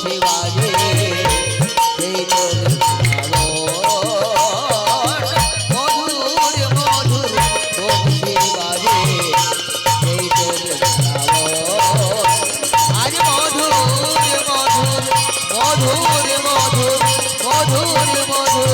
বংশী বাজে সেই তো মধুর মধুর বংশী বাজে সেই তো আজ মধুর মধুর মধুর মধুর মধুর মধুর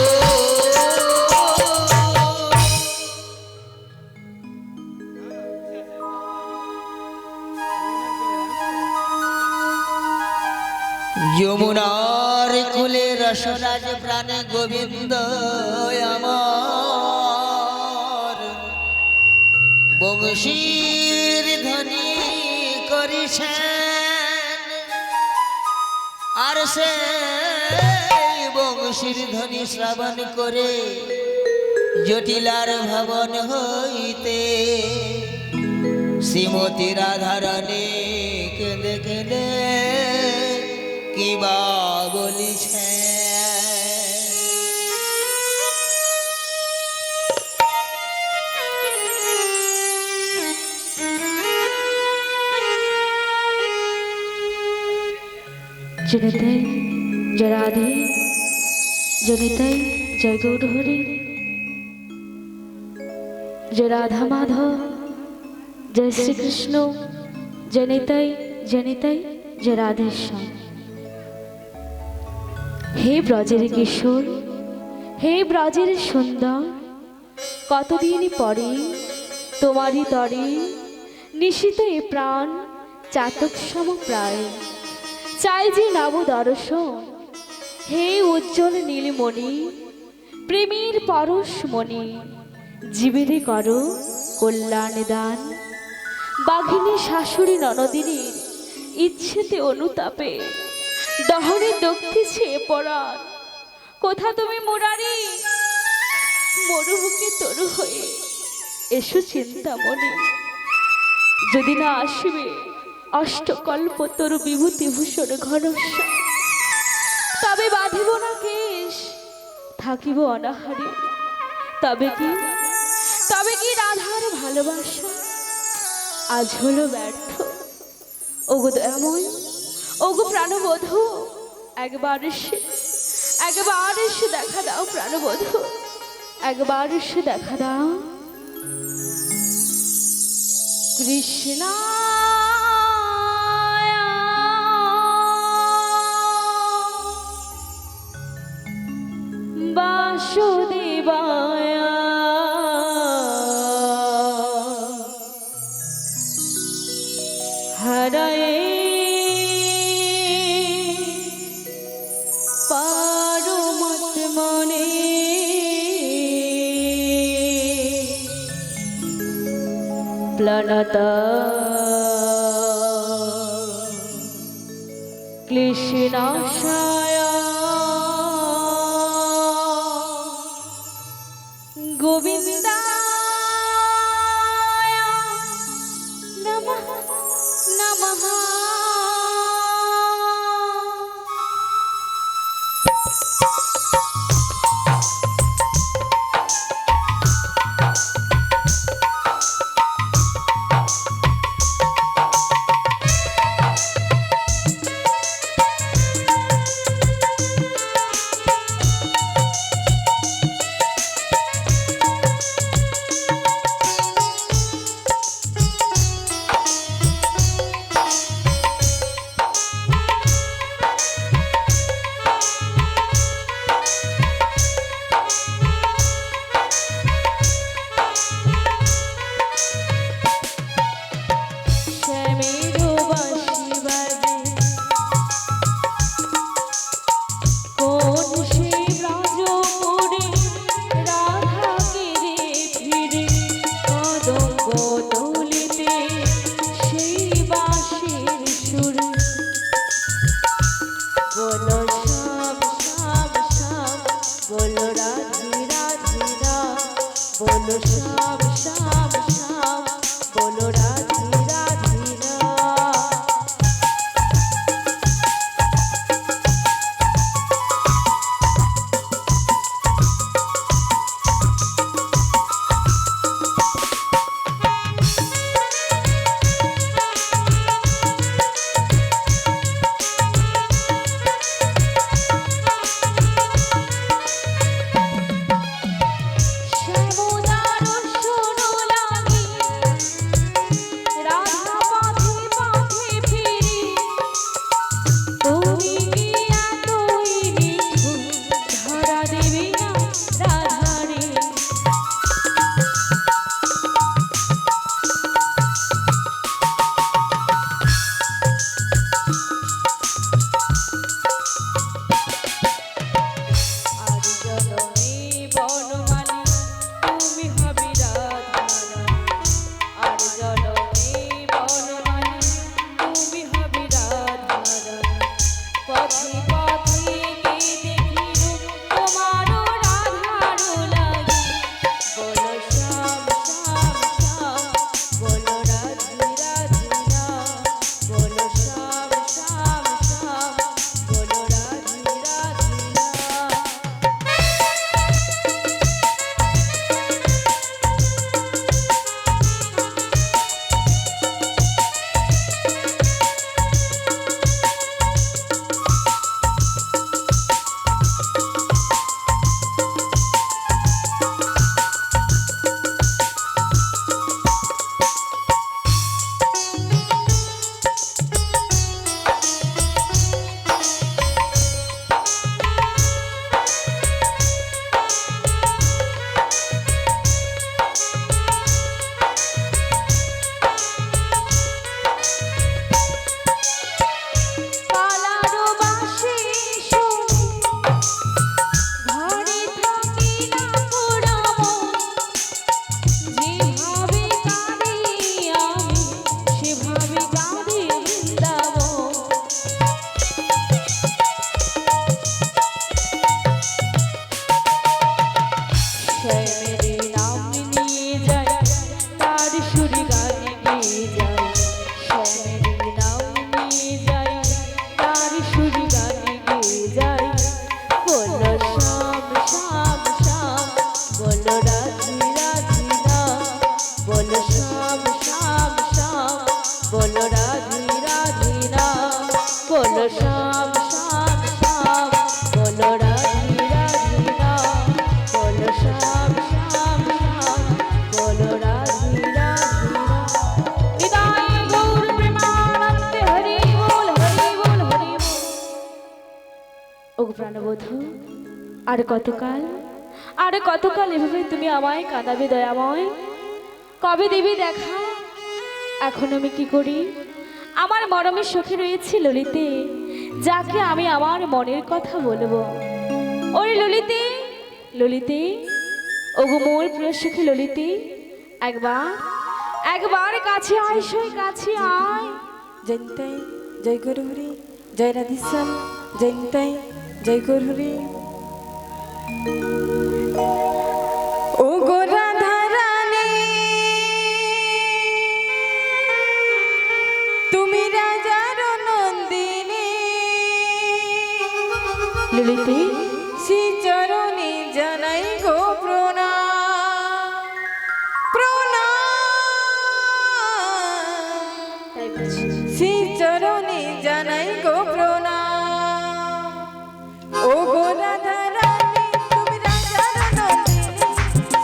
যমুনার কুলে রসরাজ প্রাণে গোবিন্দ আমার বংশীর ধ্বনি করিছেন আর সে বংশীর ধ্বনি শ্রবণ করে জটিলার ভবন হইতে শ্রীমতী রাধারানী কেঁদে কেঁদে কিবা বলিছে জনিতাই জয় রাধে, জনিতাই জয় গৌর হরি, জয় রাধা মাধব, জয় শ্রীকৃষ্ণ, জনিতাই জনিতাই জয় রাধেশ্যাম। হে ব্রজের কিশোর, হে ব্রজের সুন্দর, কতদিন পরে তোমারই তরে নিশিত এ প্রাণ চাতক সম প্রায় চাই যে নব দর্শন। হে উজ্জ্বল নীলমণি, প্রেমের পরশমণি, জীবেরে করো কল্যাণ দান। বাঘিনী শাশুড়ি ননদিনীর ইচ্ছেতে অনুতাপে দহনে দগ্ধেছে পরাণ। কোথা তুমি মুরারি, মরুবুকে তরু হয়ে এসো চিন্তামণি। যদি না আসবে অষ্টকল্প তরু বিভূতিভূষণ ঘনশ্যাম, তবে বাঁধিব না কেশ, থাকিব অনাহারে। তবে কি রাধার ভালোবাসা আজ হলো ব্যর্থ? ওগো দয়াময়, ওগো প্রাণবধূ, একবার এসে দেখা দাও প্রাণবধূ, একবার এসে দেখা দাও। কৃষ্ণ বাসুদেবায় হরয়ে পারমাত্মনে প্লানতা ক্লেশনাশায় গোবিন্দায় নমঃ নমঃ। পথে পথে কে দেখিল তোমারও রাধারো লাগে বলো শ্যাম শ্যাম শ্যাম বলো রাধে রাধে রাম বলো শ্যাম শ্যাম শ্যাম বলো রাধে রাধে রাম পালারো বাঁশি শুনি ঘরে থাকি না পোড়ামো যেভাবে কাঁদি আমি সেভাবে কাঁদি বৃন্দাবন শ্যামের নাম নিয়ে যায় তার সুর গানে গেয়ে যায় শ্যামের নাম নিয়ে যায় তার সুর গানে গেয়ে যায় বলো শ্যাম শ্যাম শ্যাম বলো রাধে রাধে রাম বলো শ্যাম শ্যাম শ্যাম বলো রাধে রাধে রাম বলো শ্যাম শ্যাম শ্যাম বলো রাধে রাধে রাম বলো শ্যাম শ্যাম শ্যাম বলো রাধে রাধে রাম নিতাই গৌর প্রেমানন্দে হরি বল হরি বল হরি বল ওগো প্রাণবধূ আর কতকাল এভাবে তুমি আমায় কাঁদাবে দয়াময় কবে দেবে দেখা এখন আমি কি করি আমার মরমের সখী রয়েছে ললিতে যাকে আমি আমার মনের কথা বলবো ওরে ললিতে ললিতে ওগো মোর প্রিয় সখী ললিতে একবার কাছে আয় সই কাছে আয় জয়ন্তাই জয় গুরু হরি জয় রাধেশ্যাম জয়ন্তাই জয় গুরু হরি ও গো রাধা রানী তুমি রাজার নন্দিনী ললিতে শ্রী চরণে জানাই গো প্রণাম প্রণাম তাই বলছি শ্রী চরণে জানাই গো প্রণাম ও গো রাধা রানী তুমি রাজার নন্দিনী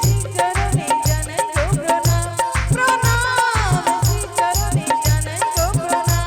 শ্রী চরণে জানাই গো প্রণাম প্রণাম শ্রী চরণে জানাই গো প্রণাম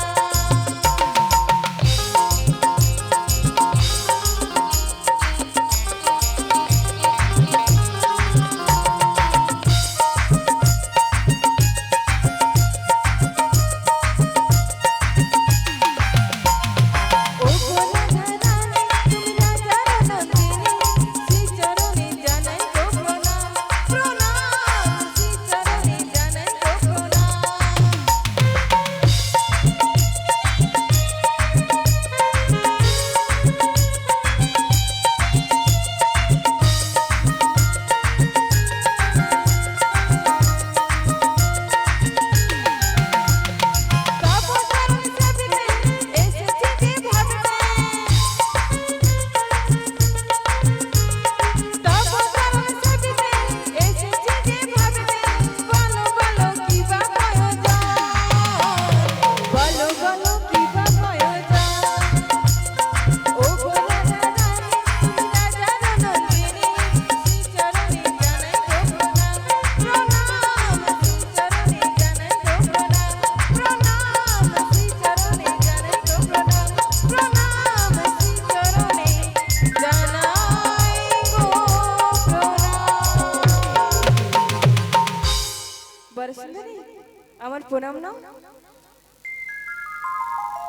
আমার প্রণাম নাও।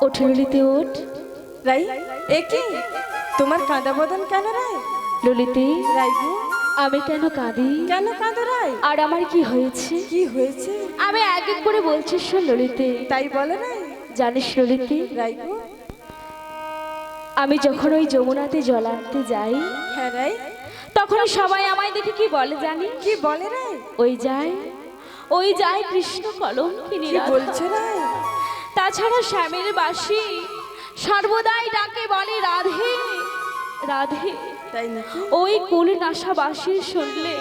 ওঠ ললিতে ওঠ। রাই একি তোমার কাঁদা বদন কেন রাই? ললিতে রাই গো আমি কেন কাঁদি? কেন কাঁদো রাই? আর আমার কি হয়েছে? কি হয়েছে আমি এক এক করে বলছি শোন ললিতে। তাই বলো রাই। জানিস ললিতে রাই গো আমি যখন ওই যমুনাতে জল আনতে যাই, হ্যাঁ রাই, তখন সবাই আমায় দেখে কি বলে জানি? কি বলে রাই? ওই যায় কৃষ্ণ কলঙ্কিনী কি রাধা। বলছো রাই? তাছাড়া শ্যামের বাসি সর্বদাই ডাকে বলে রাধে রাধে। তাই নাকি? ওই কুল নাশা বাসির শুনলে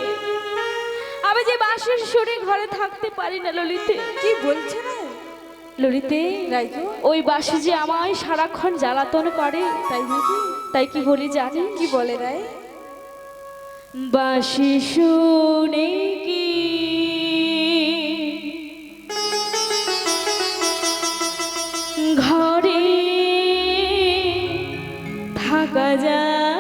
আমি যে বাসির সুরে ঘরে থাকতে পারি না ললিতে। কি বলছো রাই? ললিতে, রাই গো, ওই বাসি যে আমায় সারাক্ষণ জ্বালাতন করে। তাই নাকি? তাই কি বলি জানি? কি বলে রাই? বাসি শুনে কি ঘরে থাকা যায়?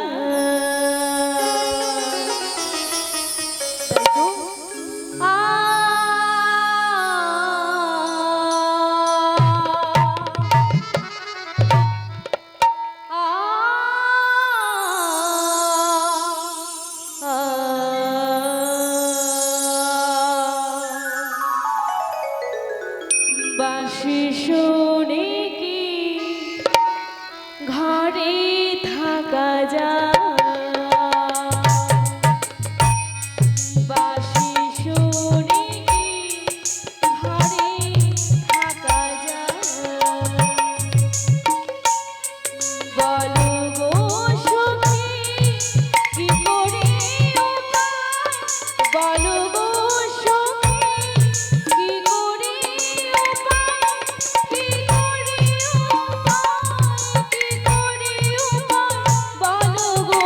রাই গো, আ বাঁশি শুনে কি ঘরে থাকা যায়? বাঁশি শুনে কি ঘরে থাকা যায়? বলো গো সখী কি করে উপায়? বলো গো সখী কি করে উপায়? কি করে উপায়? কি করে উপায়? বলো গো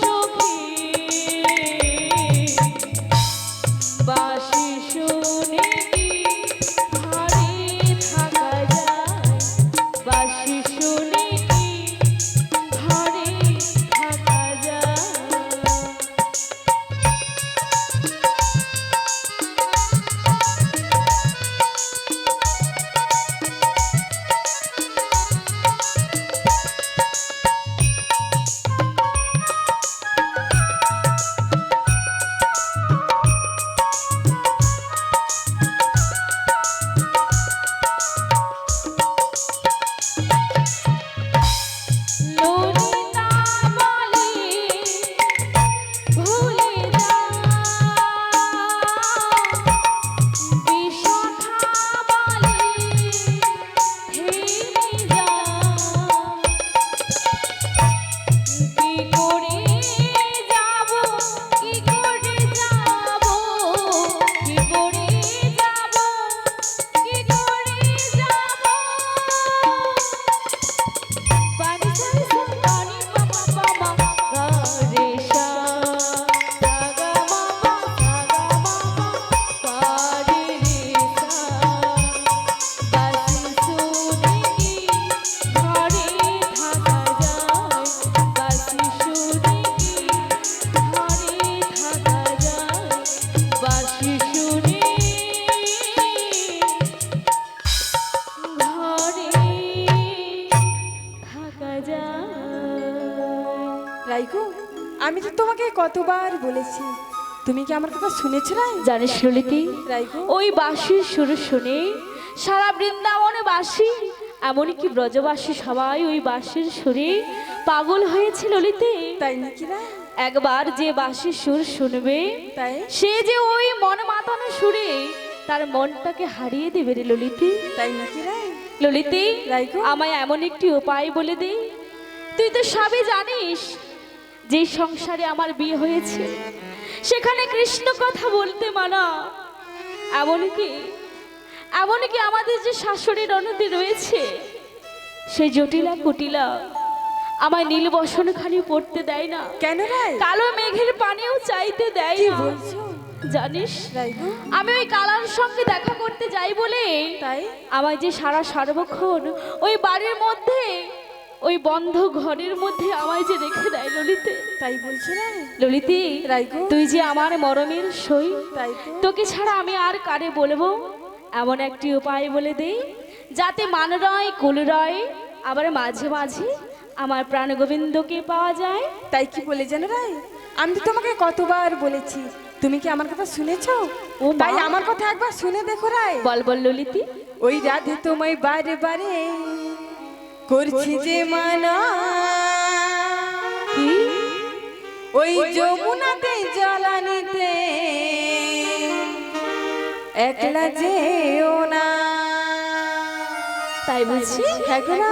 সখী। বাঁশি শুনে কি ঘরে থাকা যায়? বাঁশি শুনে কি ঘরে থাকা যায়? ললিতা বলে ভুলে যা, বিশাখা বলে থেমে যা। কি করে যাব, কি করে যাব, কি করে যাব, কি করে যাব? পানি সাইসা পানি পাপা পামা গা রে সা সা গা মা পা সা গা মা পা পা রে রে সা। বাঁশি শুনে কি ঘরে থাকা যায়? বাঁশি শুনে কি ঘরে থাকা যায়? বাঁশি শুনে ঘরে থাকা যায়। রাই গো, আমি তো তোমাকে কতবার বলেছি, তুমি কি আমার কথা শুনেছো রাই? জানিস ললিতি, রাই গো, ওই বাঁশির সুর শুনে সারা বৃন্দাবনে বাসি, এমনকি ব্রজবাসী সবাই ওই বাঁশির সুরে পাগল হয়েছে ললিতে। তাই নাকি রাই? একবার যে বাঁশির সুর শুনবে, তাই? সে যে ওই মন মাতানো সুরে তার মনটাকে হারিয়ে দেবে রে ললিতে। তাই নাকি রাই? ললিতে, রাই গো, আমায় এমন একটি উপায় বলে দে। তুই তো সবই জানিস, যে সংসারে আমার বিয়ে হয়েছে সেখানে কৃষ্ণ কথা বলতে মানা। এমনকি আমাদের যে শাশুড়ির ননদি রয়েছে, সেই জটিলা কুটিলা আমায় নীল বসনখানি পড়তে দেয় না। কেন রাই? কালো মেঘের পানিও চাইতে দেয় কি না। বলছো জানিস, রাই গো? আমি ওই কালার সঙ্গে দেখা করতে যাই বলে তাই? আমায় যে সার্বক্ষণ ওই বাড়ির মধ্যে, ওই বন্ধ ঘরের মধ্যে আমায় যে রেখে দেয় ললিতে। তাই বলছো রাই? ললিতে, রাই গো, তুই যে আমার মরমের সই, তাই তো। তোকে ছাড়া আমি আর কারে বলবো? এমন একটি উপায় বলে দেই, যাতে মান রয় কুল রয়, আবার মাঝে মাঝে আমার প্রাণ গোবিন্দকে পাওয়া যায়। তাই কি বলে জানো রাই? আমি তো তোমাকে কতবার বলেছি, তুমি কি আমার কথা শুনেছো? ও মা। তাই আমার কথা একবার শুনে দেখো রাই। বল বল ললিতি। ওই রাধে তোমায় বারে বারে করছি যে মানা কি ওই যমুনাতে জলানিতে একলা যেও না। তাই বুঝছি? হ্যাঁ গো না।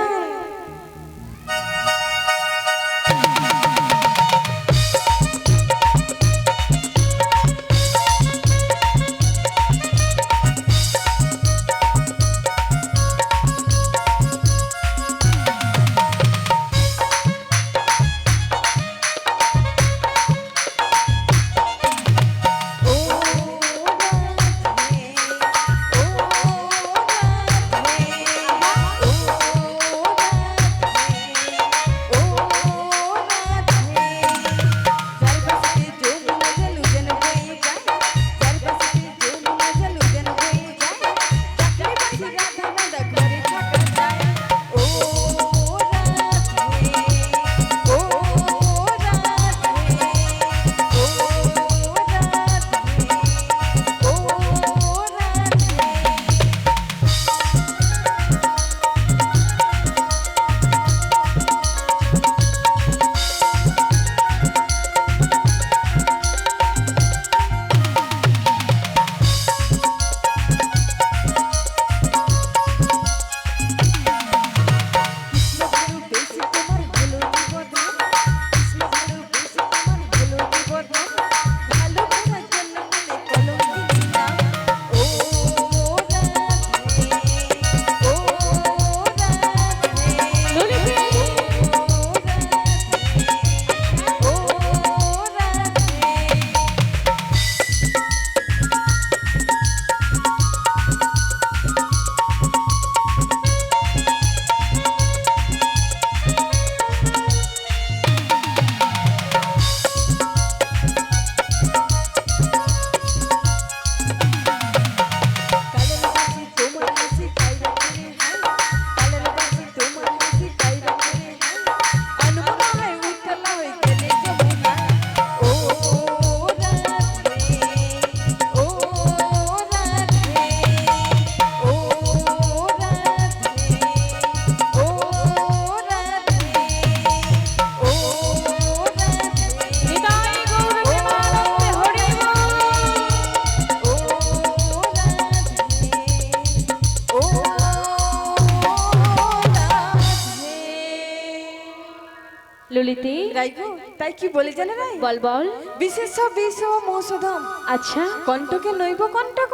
ললিতে রাইগো তাই কি বলে জানে রাই? বল বল। বিশেষ বিষ মৌষধম আচ্ছা কণ্ঠকে নইব কণ্ঠক।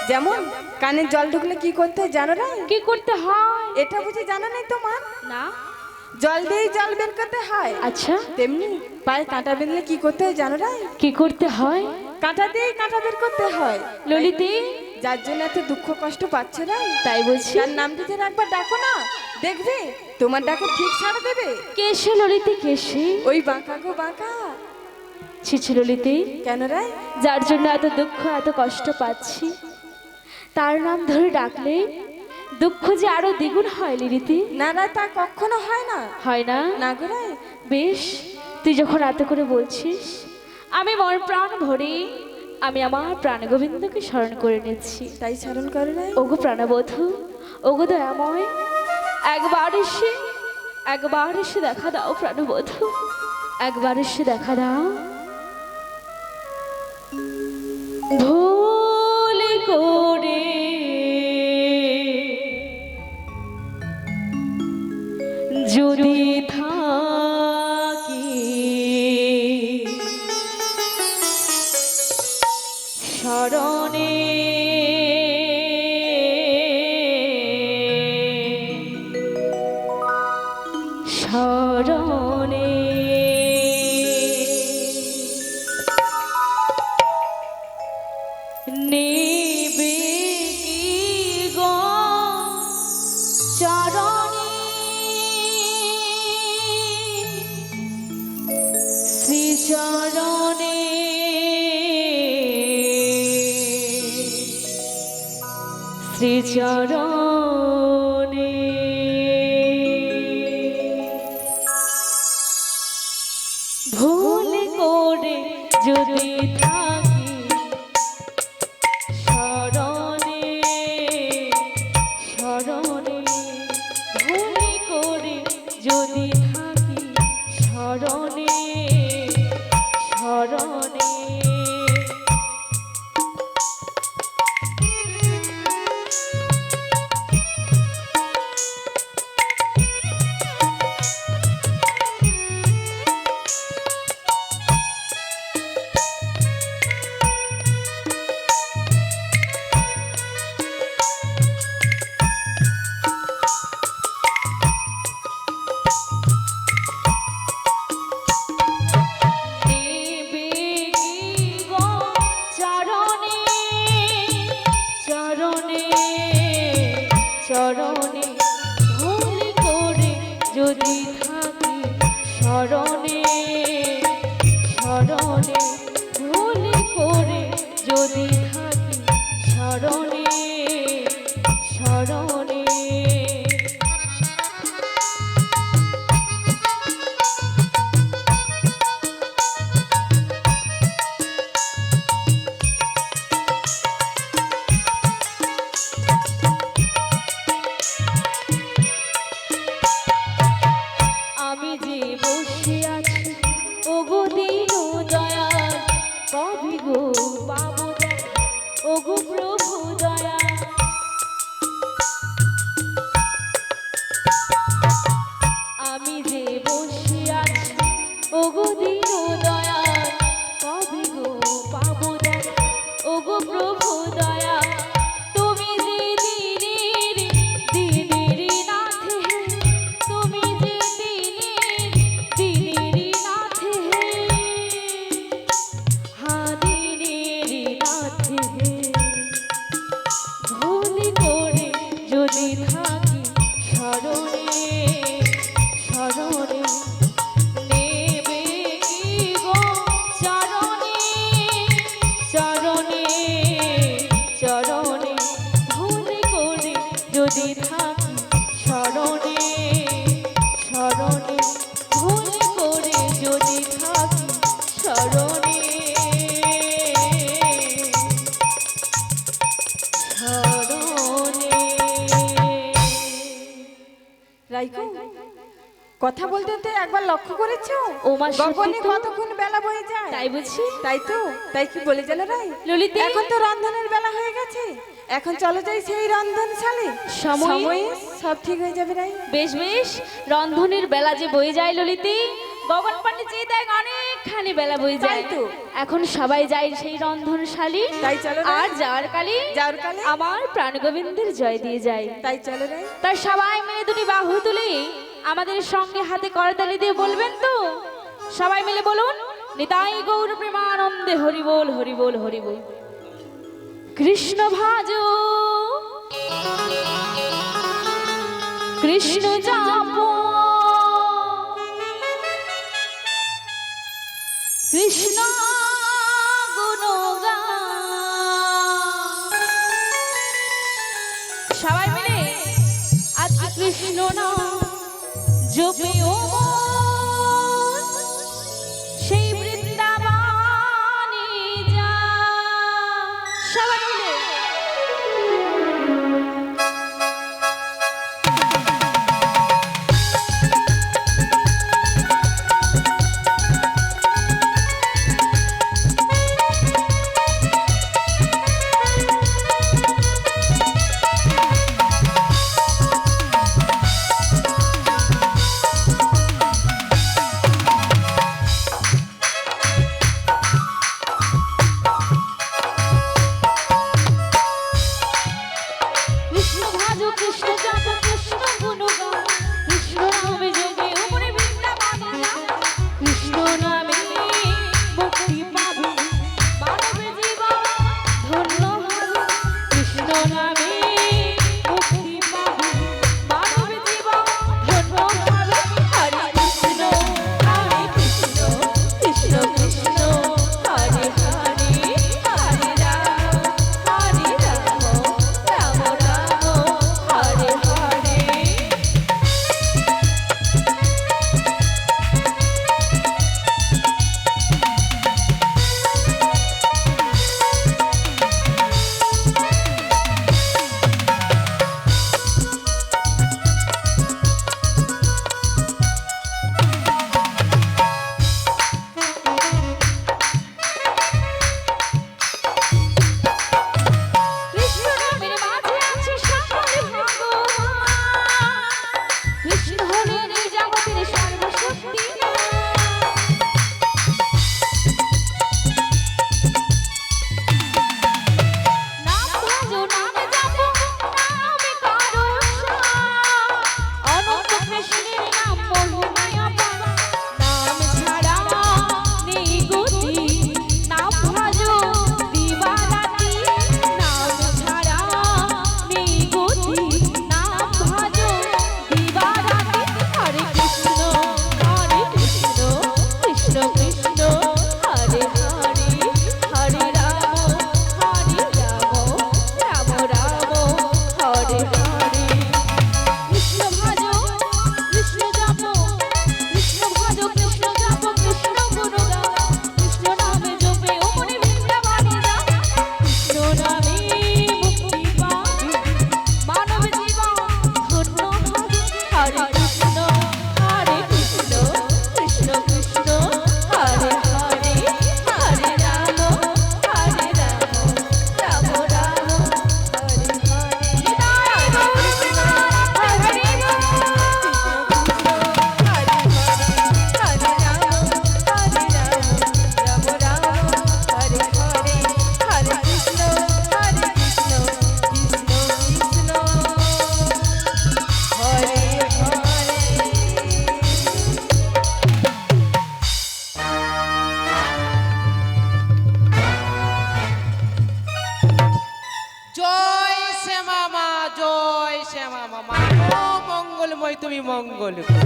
যেমন কানে জল ঢুকলে কি করতে হয় জানো রাই? কি করতে হয়? এটা বুঝি জানা নেই তোমার? না। জল দিয়ে জল বের করতে হয়। আচ্ছা তেমনি পায়ে কাঁটা বেঁধলে কি করতে হয় জানো রাই? কি করতে হয়? কাঁটা দিয়ে কাঁটা বের করতে হয়। ললিতে যার জন্য এত দুঃখ কষ্ট পাচ্ছ রাই, তাই বলছি। তার নামটি যেন একবার ডাকো না, দেখবে তোমার ডাকে ঠিক সাড়া দেবে। কেসে ললিতে কেসে? ওই বাঁকা গো বাঁকা। ছিছি ললিতে, কেন রাই? যার জন্য এত দুঃখ এত কষ্ট পাচ্ছি তার নাম ধরে ডাকলে দুঃখ যে আরো দ্বিগুণ হয় ললিতে। না রাই, তা কখনো হয় না। হয় না? না গো রাই। বেশ, তুই যখন এত করে বলছিস আমি মন প্রাণ ভরে আমি আমার প্রাণ গোবিন্দকে স্মরণ করে নিচ্ছি। তাই স্মরণ করো রাই। ওগো প্রাণবধূ, ওগো দয়াময়, একবার এসে দেখা দাও প্রাণবধূ, একবার এসে দেখা দাও। ভুল করে যদি থাকি শরণে শরণে নেবে কি গো চরণে শ্রী চরণে শ্রী চরণে ভুল করে যদি থাকি শরণে শরণে ভুল করে যদি থাকি স্মরণে স্মরণে। চরণে ভুল করে যদি থাকি স্মরণে স্মরণে, ভুল করে যদি থাকি স্মরণে স্মরণে। আমি যে বসে আছি ওগো দীন দয়াল, কবি গো পাবো দেখা ওগো প্রভু দয়া। আমি যে বসে আছি ওগো দীন দয়াল, কবি গো পাবো দেখা ওগো প্রভু দয়া। তুমি যে দিনের দিনের নাথ হে, তুমি যে দিনের দিনের নাথ হে, হ্যাঁ দিনের নাথ হে। ভুল করে যদি থাকি স্মরণে স্মরণে, নেবে কি গো চরণে চরণে চরণে। ভুল করে যদি থাকি স্মরণে স্মরণে, ভুল করে যদি থাকি স্মরণে স্মরণে। রাইকো, কথা বলতে তো একবার লক্ষ্য করেছো ও মা, সত্যি গগনে তো। কতক্ষণ বেলা বয়ে যায়? তাই বুঝি? তাই তো, তাই কি বলে গেল রাই? ললিতা, এখন তো রন্ধনের বেলা হয়ে গেছে, এখন চলো যাই সেই রন্ধনশালে। সময়ে সব ঠিক হয়ে যাবে রাই। বেশ বেশ, রন্ধনের বেলা যে বয়ে যায় ললিতি, গগন পান্ডে চেয়ে দেখ অনেকখানি বেলা বয়ে যায়। তাই তো। এখন সবাই যায় সেই রন্ধনশালী, তাই চলো রাই। আর যাওয়ার কালে যাওয়ার কালে আমার প্রাণ গোবিন্দের জয় দিয়ে যায়। তাই চলো রাই। তাই সবাই মিলে দুটি বাহু তুলে আমাদের সঙ্গে হাতে করতালি দিয়ে বলবেন তো? সবাই মিলে বলুন, নিতাই গৌর প্রেমানন্দে হরি বল হরি বল হরি বল। কৃষ্ণ ভাজ কৃষ্ণ জাপ, কৃষ্ণ গুণগান। সবাই মিলে আজকে কৃষ্ণ নাম জপিও মন, সেই বৃন্দাবনে যা। সবাই মিলে মঙ্গলময় তুমি মঙ্গল করো।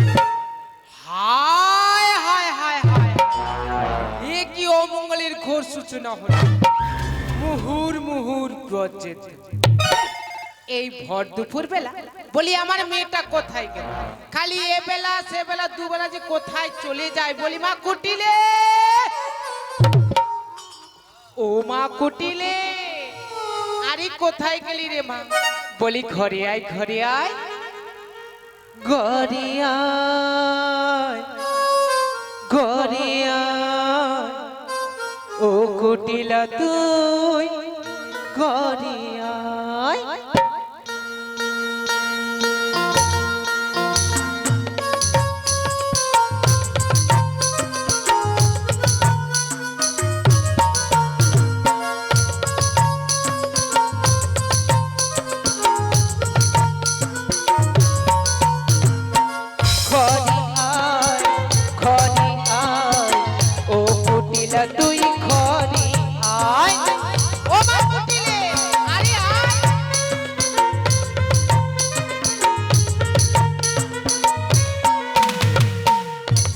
হায় হায় হায় হায়, এ কি অমঙ্গলের ঘোর সূচনা হলো। মুহুর মুহুর ব্রজে এই ভর দুপুর বেলা বলি আমার মেয়েটা কোথায় গেল? খালি এ বেলা সে বেলা দুবেলা যে কোথায় চলে যায়। বলি মা কুটিলে, ও মা কুটিলে, আরে কোথায় গেলি রে মা? বলি ঘরে আয়, ঘরে আয়, ঘরে আয়, ঘরে আয়, ও কুটিলা তুই ঘরে আয়। তুই ঘরে আয়, ও মা কুটিলে, আরে আয়।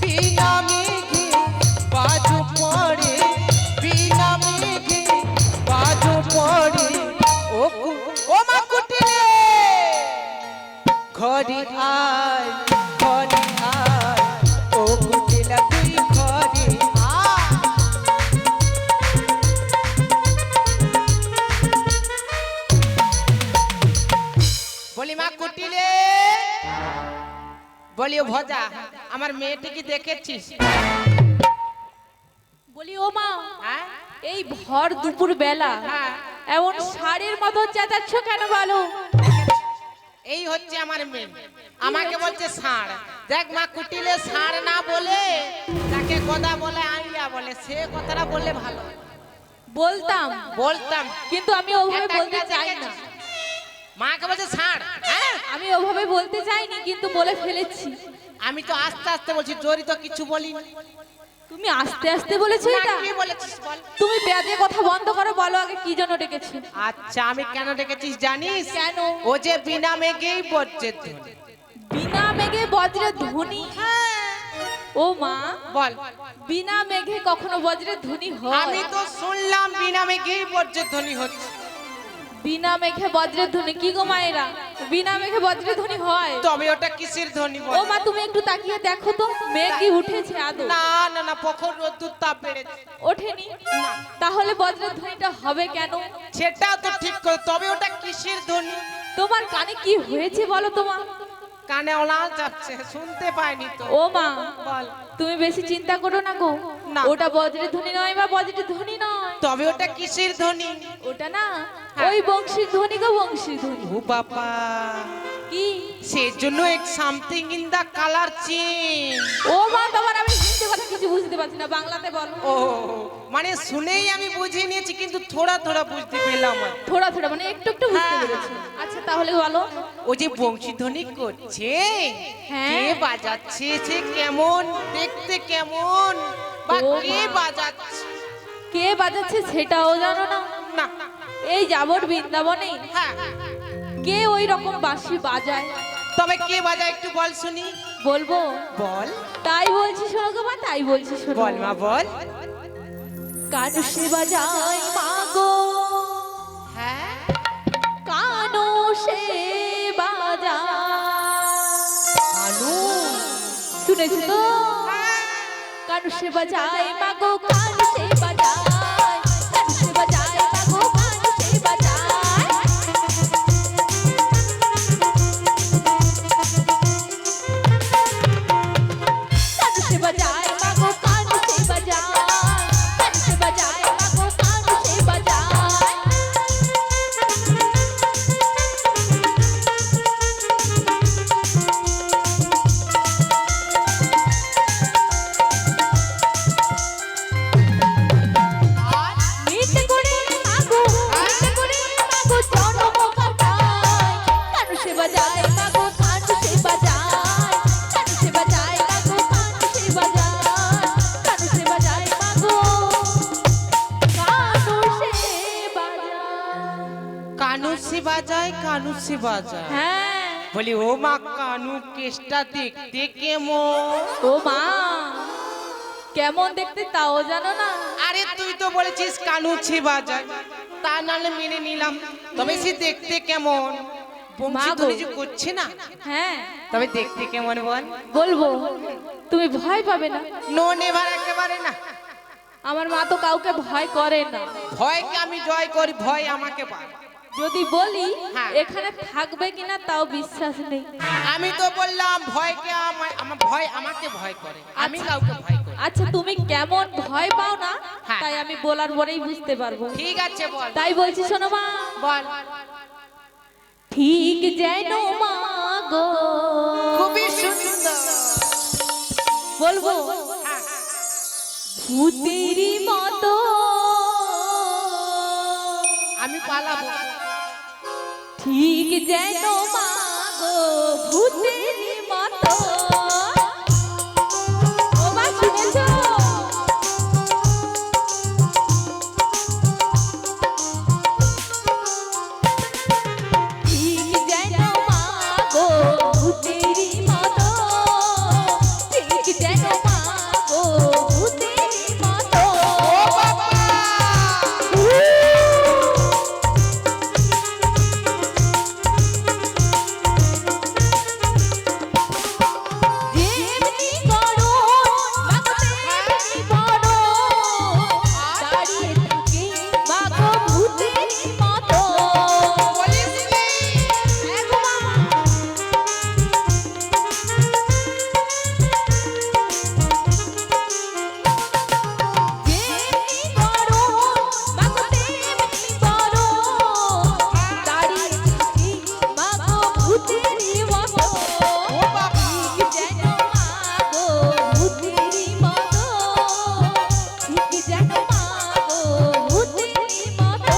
বিনা মেঘে বাজু পড়ে, বিনা মেঘে বাজু পড়ে, ও মা কুটিলে, ঘরে আয়, ঘরে আয়, ও কুটিলা তুই ঘরে আয়। বলি মা কুটিলে, বলি ও ভজা, আমার মেয়েটি কি দেখেছিস? বলি ও মা, হ্যাঁ? এই ভর দুপুর বেলা হ্যাঁ। এমন শাড়ির মতো চেঁচাচ্ছ কেন বলো? এই হচ্ছে আমার মেয়ে, আমাকে বলছে ষাঁড়। দেখ মা কুটিলে, ষাঁড় না বলে তাকে গদা বলে, আইয়া বলে, সে কথাটা বললে ভালো। বলতাম বলতাম, কিন্তু আমি ওভাবে একটা বলতে একটা চাই না। দেখেছিস? মাকে বলছে ষাঁড়, হ্যাঁ? আমি ওভাবে বলতে চাইনি কিন্তু বলে ফেলেছি। আমি তো আস্তে আস্তে বলছি, জোরি তো কিছু বলিনি। তুমি আস্তে আস্তে বলেছো না, এটা? কি বলেছিস বল? তুমি বেয়াদে কথা বন্ধ করো, বলো আগে কি জন্য ডেকেছি? আচ্ছা, আমি কেন ডেকেছিস জানিস? কেন? ও যে বিনা মেঘেই বজ্রের ধ্বনি। বিনা মেঘে বজ্রের ধ্বনি? ও মা, বল। বিনা মেঘে কখনো বজ্রের ধ্বনি হয়? আমি তো শুনলাম বিনা মেঘেই বজ্রের ধ্বনি হচ্ছে। বিনা মেঘে বজ্রের ধ্বনি? কি গো মায়েরা, বিনা মেঘে বজ্রের ধ্বনি হয়? তবে ওটা কিসের ধ্বনি বল? ও মা, তুমি একটু তাকিয়ে দেখো তো, মেঘ কি উঠেছে আদৌ? না না না, প্রখর রোদ্দুর তাপ বেড়েছে। ওঠেনি? তাহলে বজ্রের ধ্বনিটা হবে কেন? সেটা তো ঠিক করে, তবে ওটা কিসের ধ্বনি? তোমার কানে কি হয়েছে বলো তোমার? কানে ওলা যাচ্ছে, শুনতে পাইনি তো। ও মা, বল। তুমি বেশি চিন্তা করো না গো। না। ওটা বজ্রের ধ্বনি নয় বা বজ্রের ধ্বনি নয়, তবে ওটা কিসের ধ্বনি? ওটা না হ্যাঁ। ওই বংশীর ধ্বনি গো, বংশীর ধ্বনি। ও বাবা, কি? সেজন্য এক something in the colour change. ও মা, তোমার আমি হিন্দি কথা কিছু বুঝতে পারছি না, বাংলাতে বলো। ও মানে শুনেই আমি বুঝে নিয়েছি, কিন্তু থোড়া থোড়া বুঝতে পেলাম আর। থোড়া থোড়া মানে একটু একটু বুঝতে হ্যাঁ। পেরেছি। আচ্ছা তাহলে বলো। ও যে বংশীধ্বনি করছে, হ্যাঁ। কে বাজাচ্ছে, সে কেমন দেখতে, কেমন বা ও কে মা। বাজাচ্ছে? কে বাজাচ্ছে সেটাও জানো না? না। এই যাবর বৃন্দাবনে হ্যাঁ, কে ওই রকম বাঁশি বাজায়? তবে কে বাজায় একটু বল শুনি। বলবো? বল। তাই বলছি শোনো গো মা, তাই বলছি শোনো। বল মা, বল। কানু সে বাজায় মা গো, হ্যাঁ, কানু সে বাজায়। কানু। শুনেছো তো? হ্যাঁ। কানু সে বাজায় মা গো, কানু সে বাজায়, কানু সে বাজায় মা গো, কানু সে বাজায়। কানু সে বাজায় মা গো, কানু সে বাজায়, কানু সে বাজায় মা গো, কানু সে বাজায়। নিতে করে মা গো, নিতে করে মা গো, জনম কাটায়। কানু সে বাজায় মা গো, কানু সে বাজায়, কানু সে বাজায় মা গো, কানু সে বাজায়, কানু সে বাজায় মা গো, কানু সে বাজায়। কানু সে বাজায়, কানু সে বাজায়। হ্যাঁ, বলি ও মা কানু কেসটা দেখতে কেমন? ও মা, কেমন দেখতে তাও জানো না? আরে তুই তো বলেছিস কানু ছেবা যায়, তা নাহলে মেনে নিলাম, তবে সে দেখতে কেমন? বংশীধ্বনি যে করছে না, হ্যাঁ তবে দেখতে কেমন বল? বলবো, তুমি ভয় পাবে না। নো নেভার, একেবারে না। আমার মা তো কাউকে ভয় করে না। ভয়কে আমি জয় করি, ভয় আমাকে পায়। যদি বলি হ্যাঁ। এখানে থাকবে কিনা তাও বিশ্বাস নেই। আমি তো বললাম ভয়কে আমার ভয় আমাকে ভয় করে, আমি কাউকে ভয় করি। আচ্ছা তুমি কেমন ভয় পাও না হ্যাঁ। তাই আমি বলার পরেই বুঝতে পারবো। ঠিক আছে বল। তাই বলছি শোনো মা, বল। ঠিক যেন মা গো, খুবই সুন্দর। বলবো হ্যাঁ। ভূতেরই মতো, আমি পালাবো। ঠিক যেন মা গো ভূতেরই মতো। ও মা শুনেছো? ঠিক যেন মা গো ভূতেরই মতো, ঠিক যেন মা গো ভূতেরই মতো। যেমনি করো মাগো তেমনি করো, দাঁড়িয়ে থাকে মাগো ভূতেরই মতো। যেমনি করো মাগো তেমনি করো, দাঁড়িয়ে থাকে মাগো ভূতেরই মতো। ঠিক যেন মাগো ভূতেরই মতো, ঠিক যেন মাগো ভূতেরই মতো,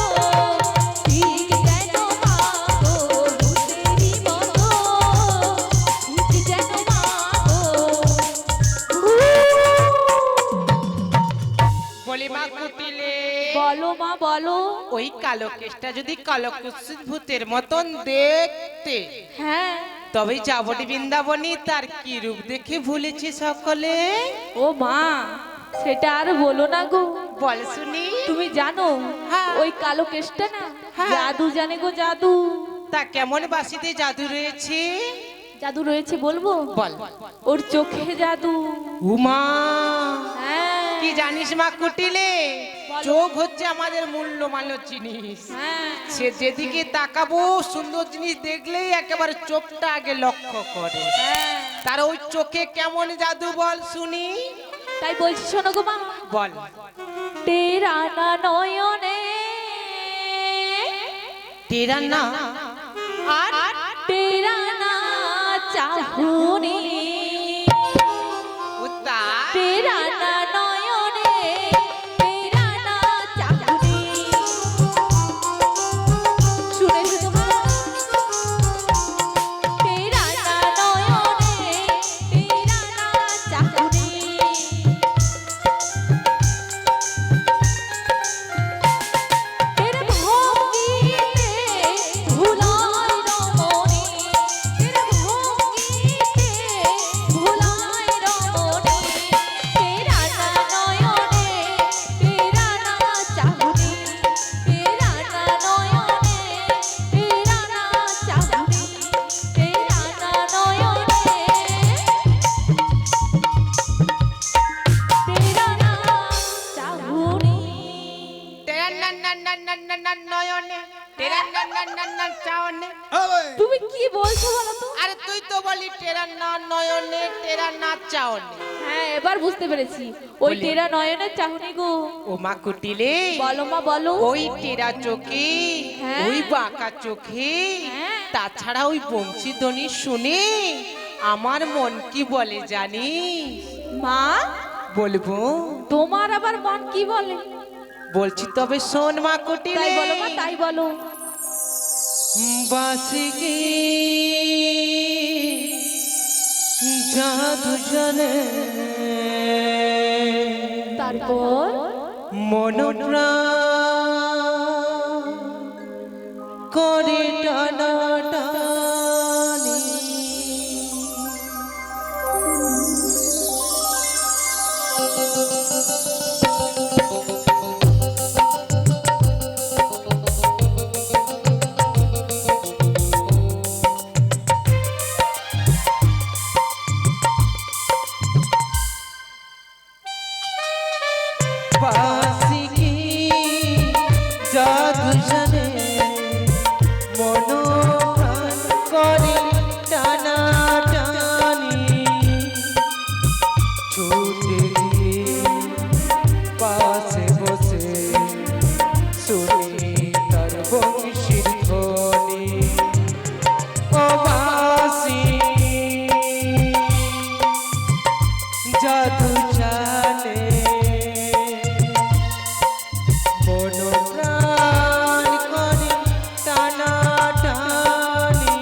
ঠিক যেন মাগো ভূতেরই মতো, ঠিক যেন বলি মা কুটিলে, বলো মা বলো। ওই কালো কেসটা যদি কালো কুৎসিত ভূতের মতন দেখতে, হ্যাঁ তবে যাবটি বৃন্দাবনী তার কি রূপ দেখে ভুলেছি সকলে? ও মা, সেটা আর বলো না গো। বল শুনি। তুমি জানো হ্যাঁ। ওই কালো কেসটা না হ্যাঁ। জাদু জানে গো, জাদু। তা কেমন বাসিতে জাদু রয়েছে? জাদু রয়েছে বলবো? বল। ওর চোখে জাদু। উমা, হ্যাঁ কি জানিস মা কুটিলে, বলো। চোখ হচ্ছে আমাদের মূল্যবান জিনিস। হ্যাঁ সে যেদিকে তাকাবো সুন্দর জিনিস দেখলেই একেবারে চোখটা আগে লক্ষ্য করে। হ্যাঁ। তার ওই চোখে কেমন জাদু বল শুনি। তাই বলছি শোনো গো মা, বল। তেরা না নয়নে, তেরা না আর তেরা না চাহুনি, উত্তা তেরা না নয়নে, তেরা না চাহুনি। শুনেছো তোমরা? তেরা না নয়নে, তেরা না চাহুনি। তেরা ভঙ্গিতে ভুলায় রমণী, তেরা ভঙ্গিতে ভুলায় রমণী, তেরা না নয়নে, তেরা না চাহুনি, তেরা না নয়নে, তেরা না চাহুনি, তেরা না নয়নে, তেরা না চাহুনি। তেরা না না না না না না নয়নে, তেরা না না না না চাওনে। তুমি কি বলছো বলো তো? আরে তুই তো বলি তেরা না নয়নে, তেরা না চাওনে। হ্যাঁ এবার বুঝতে পেরেছি, ওই বলি। তেরা নয়নের চাহনি গো। ও মা কুটিলে, বলো মা বলো। ওই টেরা চোখে, হ্যাঁ। ওই বাঁকা চোখে, হ্যাঁ। তাছাড়া ওই বংশীধ্বনি শুনে আমার মন কি বলে জানিস? মা, বলবো? তোমার আবার মন কি বলে? বলছি তবে শোন মা কুটিলে। তাই বলো মা, তাই বলো। বাসি কি জাদু জানে, তারপর মন প্রাণ করে টানাটানি, বাসি কি জাদু জানে মন প্রাণ করে টানা টানি ছুটে গিয়ে পাশে বসে শুনি তার বংশীর ধ্বনি ও বাসি জাদু জানে মন প্রাণ করে টানা টানি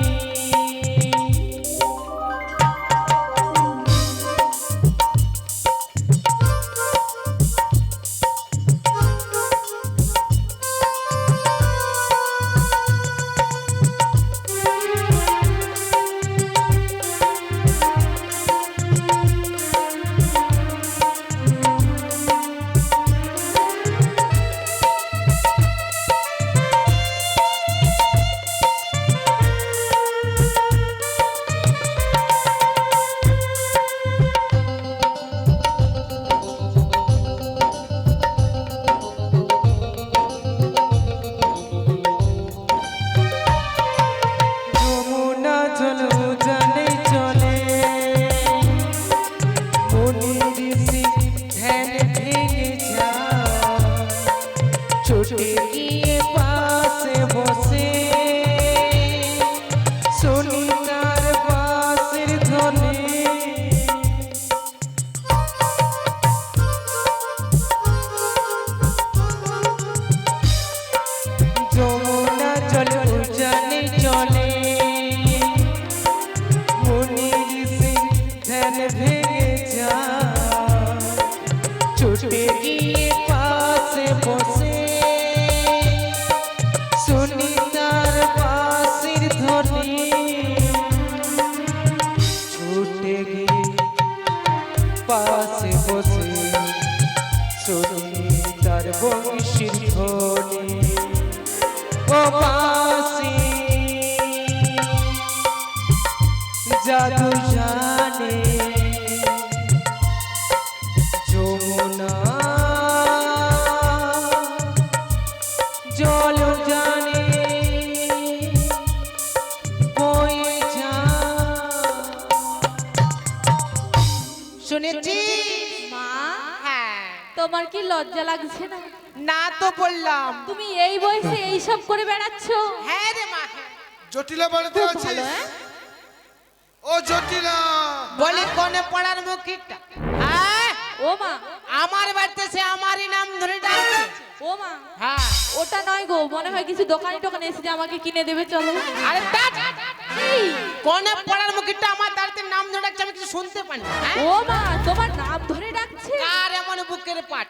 যমুনা জল জানে চলে মুনি ঋষি ধ্যান ভেঙে যায় ছুটে গিয়ে পাশে বসে শুনি তার বাঁশির ধ্বনি যমুনা জল জানে চলে মুনি ঋষি ধ্যান ভেঙে যায় ছুটে গিয়ে পাশে বসে শুনি তার বাঁশির ধ্বনি ছুটে গিয়ে পাশে বসে শুনি তার বংশীর ধ্বনি ও বাঁশি জাদু জানে যমুনা জল জানে বয়ে যায় শুনেছি মা হ্যাঁ তোমার কি লজ্জা লাগছে না? না তো বললাম তুমি এই বয়সে এই সব করে বেড়াচ্ছ? হ্যাঁ রে মা হ্যাঁ। জটিলা বাড়িতে খুব আছে ভালো, হ্যাঁ? ও জটিলা বলি কোনে পড়ার মুখিটা হ্যাঁ ও মা, আমার বাড়িতে সে আমারই নাম ধরে ডাকছে ও মা, হ্যাঁ ওটা নয় গো, মনে হয় কিছু দোকানে টোকানে এসে যে আমাকে কিনে দেবে, চলো। আরে ধ্যাৎ, এই, কোনে পড়ার মুখিটা আমার দাঁড়িতে নাম ধরে ডাকছে আমি কিছু শুনতে পাই না হ্যাঁ ও মা, তোমার নাম ধরে ডাকছে? আর এমন বুকের পাট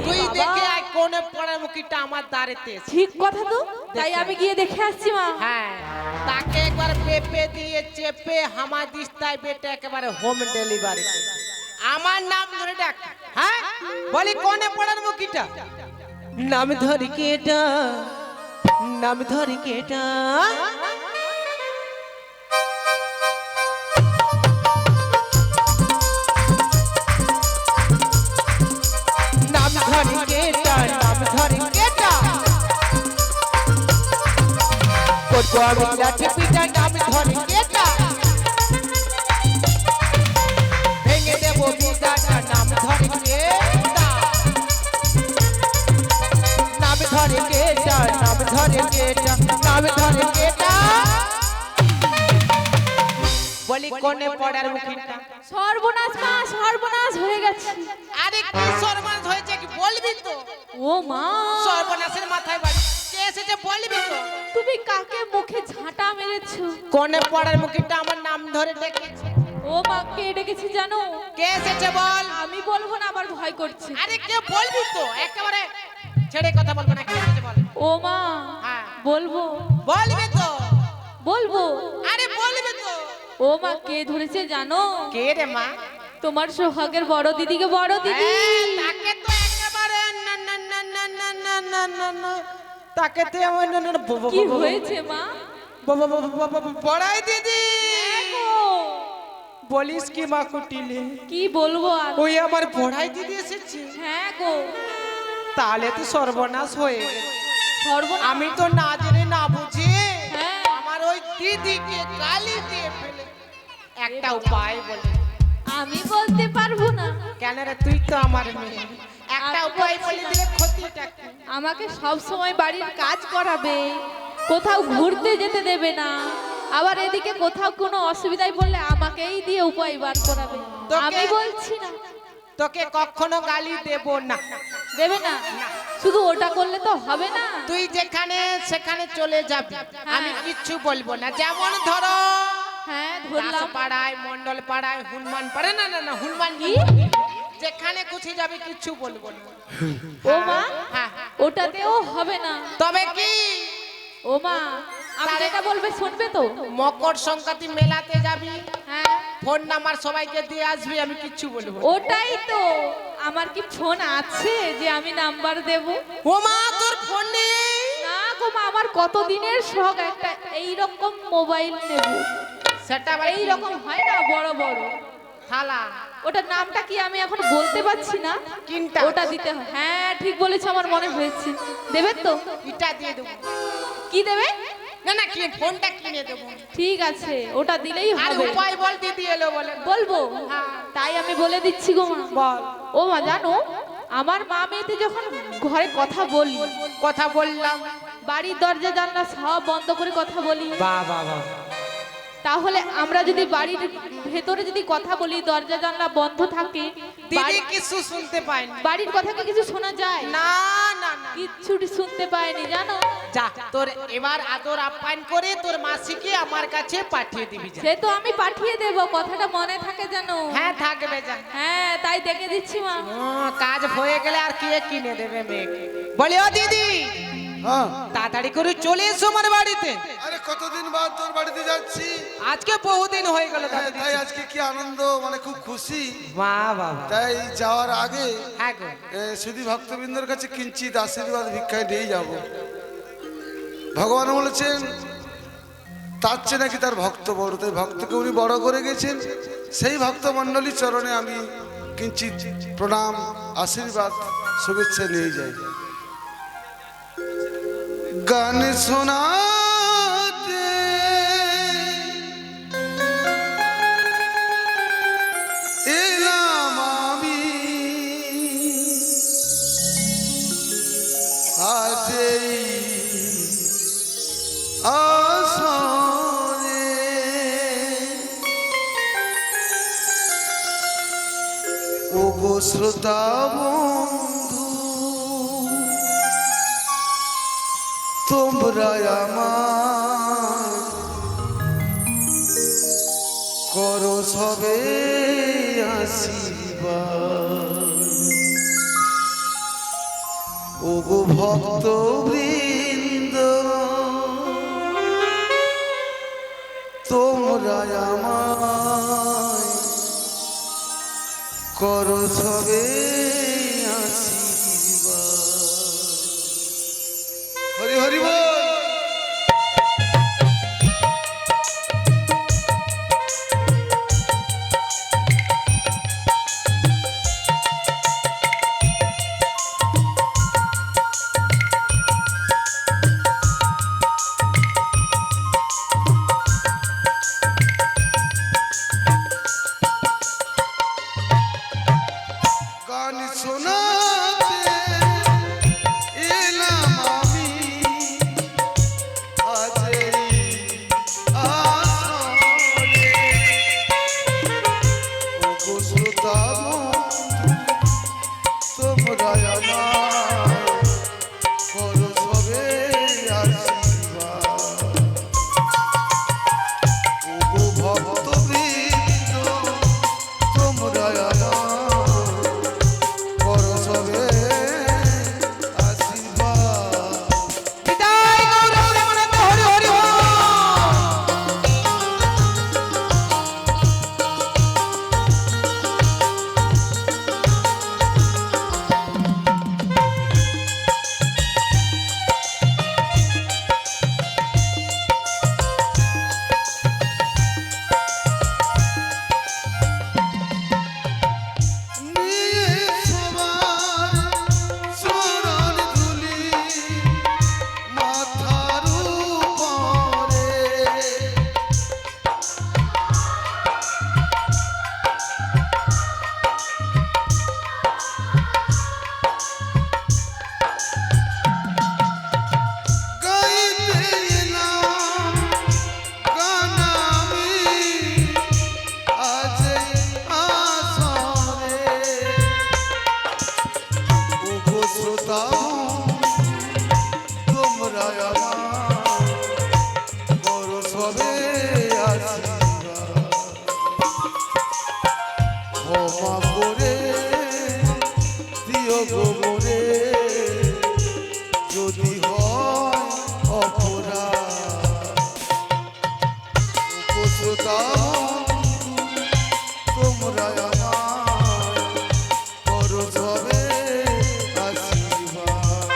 তুই বাবা। দেখে আয় কোনে পড়ার মুখিটা আমার দাঁড়িতে এসে। ঠিক কথা তো, তাই আমি গিয়ে দেখে আসছি মা। হ্যাঁ তাকে একবার পেপে দিয়ে চেপে হামা দিস্তায় বেটে একেবারে হোম ডেলিভারি আমার নাম ধরে ডাক হ্যাঁ বলি কোনে পড়ার মুখিটা নাম ধরি কেটা নাম ধরি কেটা নাম ধরি কেটা নাম ধরি কেটা করবো আমি লাঠি পিটা নাম ধরি কেটা ভেঙে দেবো বিদাটা নাম ধরি কেটা নাম ধরি কেটা নাম ধরি কেটা নাম ধরি কেটা বলি কোনে পড়ার মুখিটা সর্বনাশ মা, সর্বনাশ হয়ে গেছে। আরে কি সর্বনাশ হয়েছে কি বলবি তো ও মা, সর্বনাশের মাথায় বাড়ি কে এসেছে বলবি তো তুমি কাকে মুখে ঝাঁটা মেরেছো? কোনে পড়ার মুখিটা আমার নাম ধরে ডেকেছে ও মা, কে ডেকেছে জানো? কে এসেছে বল আমি বলবো না, আমার ভয় করছে। আরে কে বলবি তো একেবারে ছেড়ে কথা বলবো না কে এসেছে বল ও মা, হ্যাঁ। বলবো বলবি তো বলবো। আরে বলবি তো ও মা, কে ধরেছে জানো? কে রে মা তোমার সোহাগের বড় দিদিকে, বড় দিদি। তাকে তো একেবারে না না না না না না না না না তাকে তো আমার না না কি হয়েছে মা? বড়াই দিদি হ্যাঁ গো, বলিস কি মা কুটিলে কি বলবো আর? ওই আমার বড়াই দিদি এসেছে হ্যাঁ গো, তাহলে তো সর্বনাশ হয়ে গেল। সর্বনাশ। আমি তো না জেনে না বুঝে হ্যাঁ। আমার ওই দিদিকে গালি দিয়ে ফেলে। একটা উপায় বলে। আমি বলতে পারবো না। কেন রে, তুই তো আমার মেয়ে। একটা আমি উপায় বলছি বলে না। দিলে ক্ষতিটা কি? আমাকে সব সময় বাড়ির কাজ করাবে, কোথাও ঘুরতে যেতে দেবে না, আবার এদিকে কোথাও কোনো অসুবিধায় পড়লে আমাকেই দিয়ে উপায় বার করাবে। তোকে- আমি বলছি না। তোকে কখনো গালি দেব না। দেবে না? শুধু ওটা করলে তো হবে না। তুই যেখানে সেখানে চলে যাবি, আমি কিচ্ছু বলবো না। যেমন ধরো হ্যাঁ, ধরলাম। পাড়ায়, মন্ডল পাড়ায়, হনুমান পাড়ায়, না না না হনুমান কি? যেখানে খুশি যাবে কিচ্ছু বলবো না। ও মা, হ্যাঁ। ওটাতেও হবে না। তবে কি ও মা, আমি যেটা বলবে শুনবে তো? মকর সংক্রান্তি মেলাতে যাবি, হ্যাঁ, ফোন নাম্বার সবাইকে দিয়ে আসবি, আমি কিচ্ছু বলবো না। ওটাই তো। আমার কি ফোন আছে যে আমি নাম্বার দেব? ও মা, তোর ফোন নেই? না গো মা, আমার কত দিনের শখ একটা এইরকম মোবাইল নেব। সেটা এই রকম হয় না, বড় বড় থালা ওটার নামটা কি আমি এখন বলতে পারছি না। কিনটা ওটা দিতে হয়। হ্যাঁ, ঠিক বলেছো, আমার মনে হয়েছে। দেবে তো? ইটা দিয়ে দেবো। কি দেবে? না না, কি ফোনটা কিনে দেবো। ঠিক আছে, ওটা দিলেই আর হবে। উপায় বল, দিদি এলো বলে। বলবো? হ্যাঁ। তাই আমি বলে দিচ্ছি গো মা। বল। ও মা, জানো আমার মা মেয়েতে যখন ঘরে কথা বলি, কথা বললাম। বাড়ির দরজা জানলা সব বন্ধ করে কথা বলি, বাহ বাহ বাহ। তাহলে আমরা যদি বাড়ির ভেতরে যদি কথা বলি, দরজা জানলা বন্ধ থাকে, দিদি কিছু শুনতে পায়নি। বাড়ির কথা কি কিছু শোনা যায়? না না না, কিচ্ছু শুনতে পায়নি, জানো। যা তোর এবার আদর আপ্যায়ন করে তোর মাসিকে আমার কাছে পাঠিয়ে দিবি যা। সে তো আমি পাঠিয়ে দেব, কথাটা মনে থাকে জানো। হ্যাঁ থাকবে যা। হ্যাঁ, তাই দেখে দিচ্ছি মা। কাজ হয়ে গেলে আর কে কিনে দেবে মেয়েকে? বলি ও দিদি, হ্যাঁ তাড়াতাড়ি করে চলে এসো আমার বাড়িতে। আরে কতদিন বাদ তোর বাড়িতে যাচ্ছি। আজকে বহুদিন হয়ে গেল দাদা। তাই আজকে কি আনন্দ, মানে খুব খুশি। বাহ বাবা। তাই যাওয়ার আগে হ্যাঁ গো। শুধু ভক্তবৃন্দর কাছে কিঞ্চিত আশীর্বাদ ভিক্ষায় নিয়ে যাব। ভগবান বলেছেন তার চেয়ে নাকি তার ভক্ত বড়, তাই ভক্তকে উনি বড় করে গেছেন। সেই ভক্ত মণ্ডলীর চরণে আমি কিঞ্চিত প্রণাম, আশীর্বাদ, শুভেচ্ছা নিয়ে যাই। গান শোনাতে এলাম আমি আজ এই আসরে, ওগো শ্রোতা বন্ধু, তোমরা আমার করো সবে আশীর্বাদ। ওগো ভক্ত বৃন্দ, তোমরা আমায় করো সবে আশীর্বাদ। হরি হরি বল। গান শোনাতে এলাম আমি আজ এই আসরে, ওগো শ্রোতা বন্ধু, তোমরা আমার করো সবে আশীর্বাদ। ওগো ভক্তবৃন্দ, তোমরা আমার করো সবে আশীর্বাদ। বিদায় গৌরব রামানন্দ, হরি হরি হরি। গো মোরে যদি হয় অপরাধ উপশ্রোতা তোমরা আমায় করো সবে আশীর্বাদ।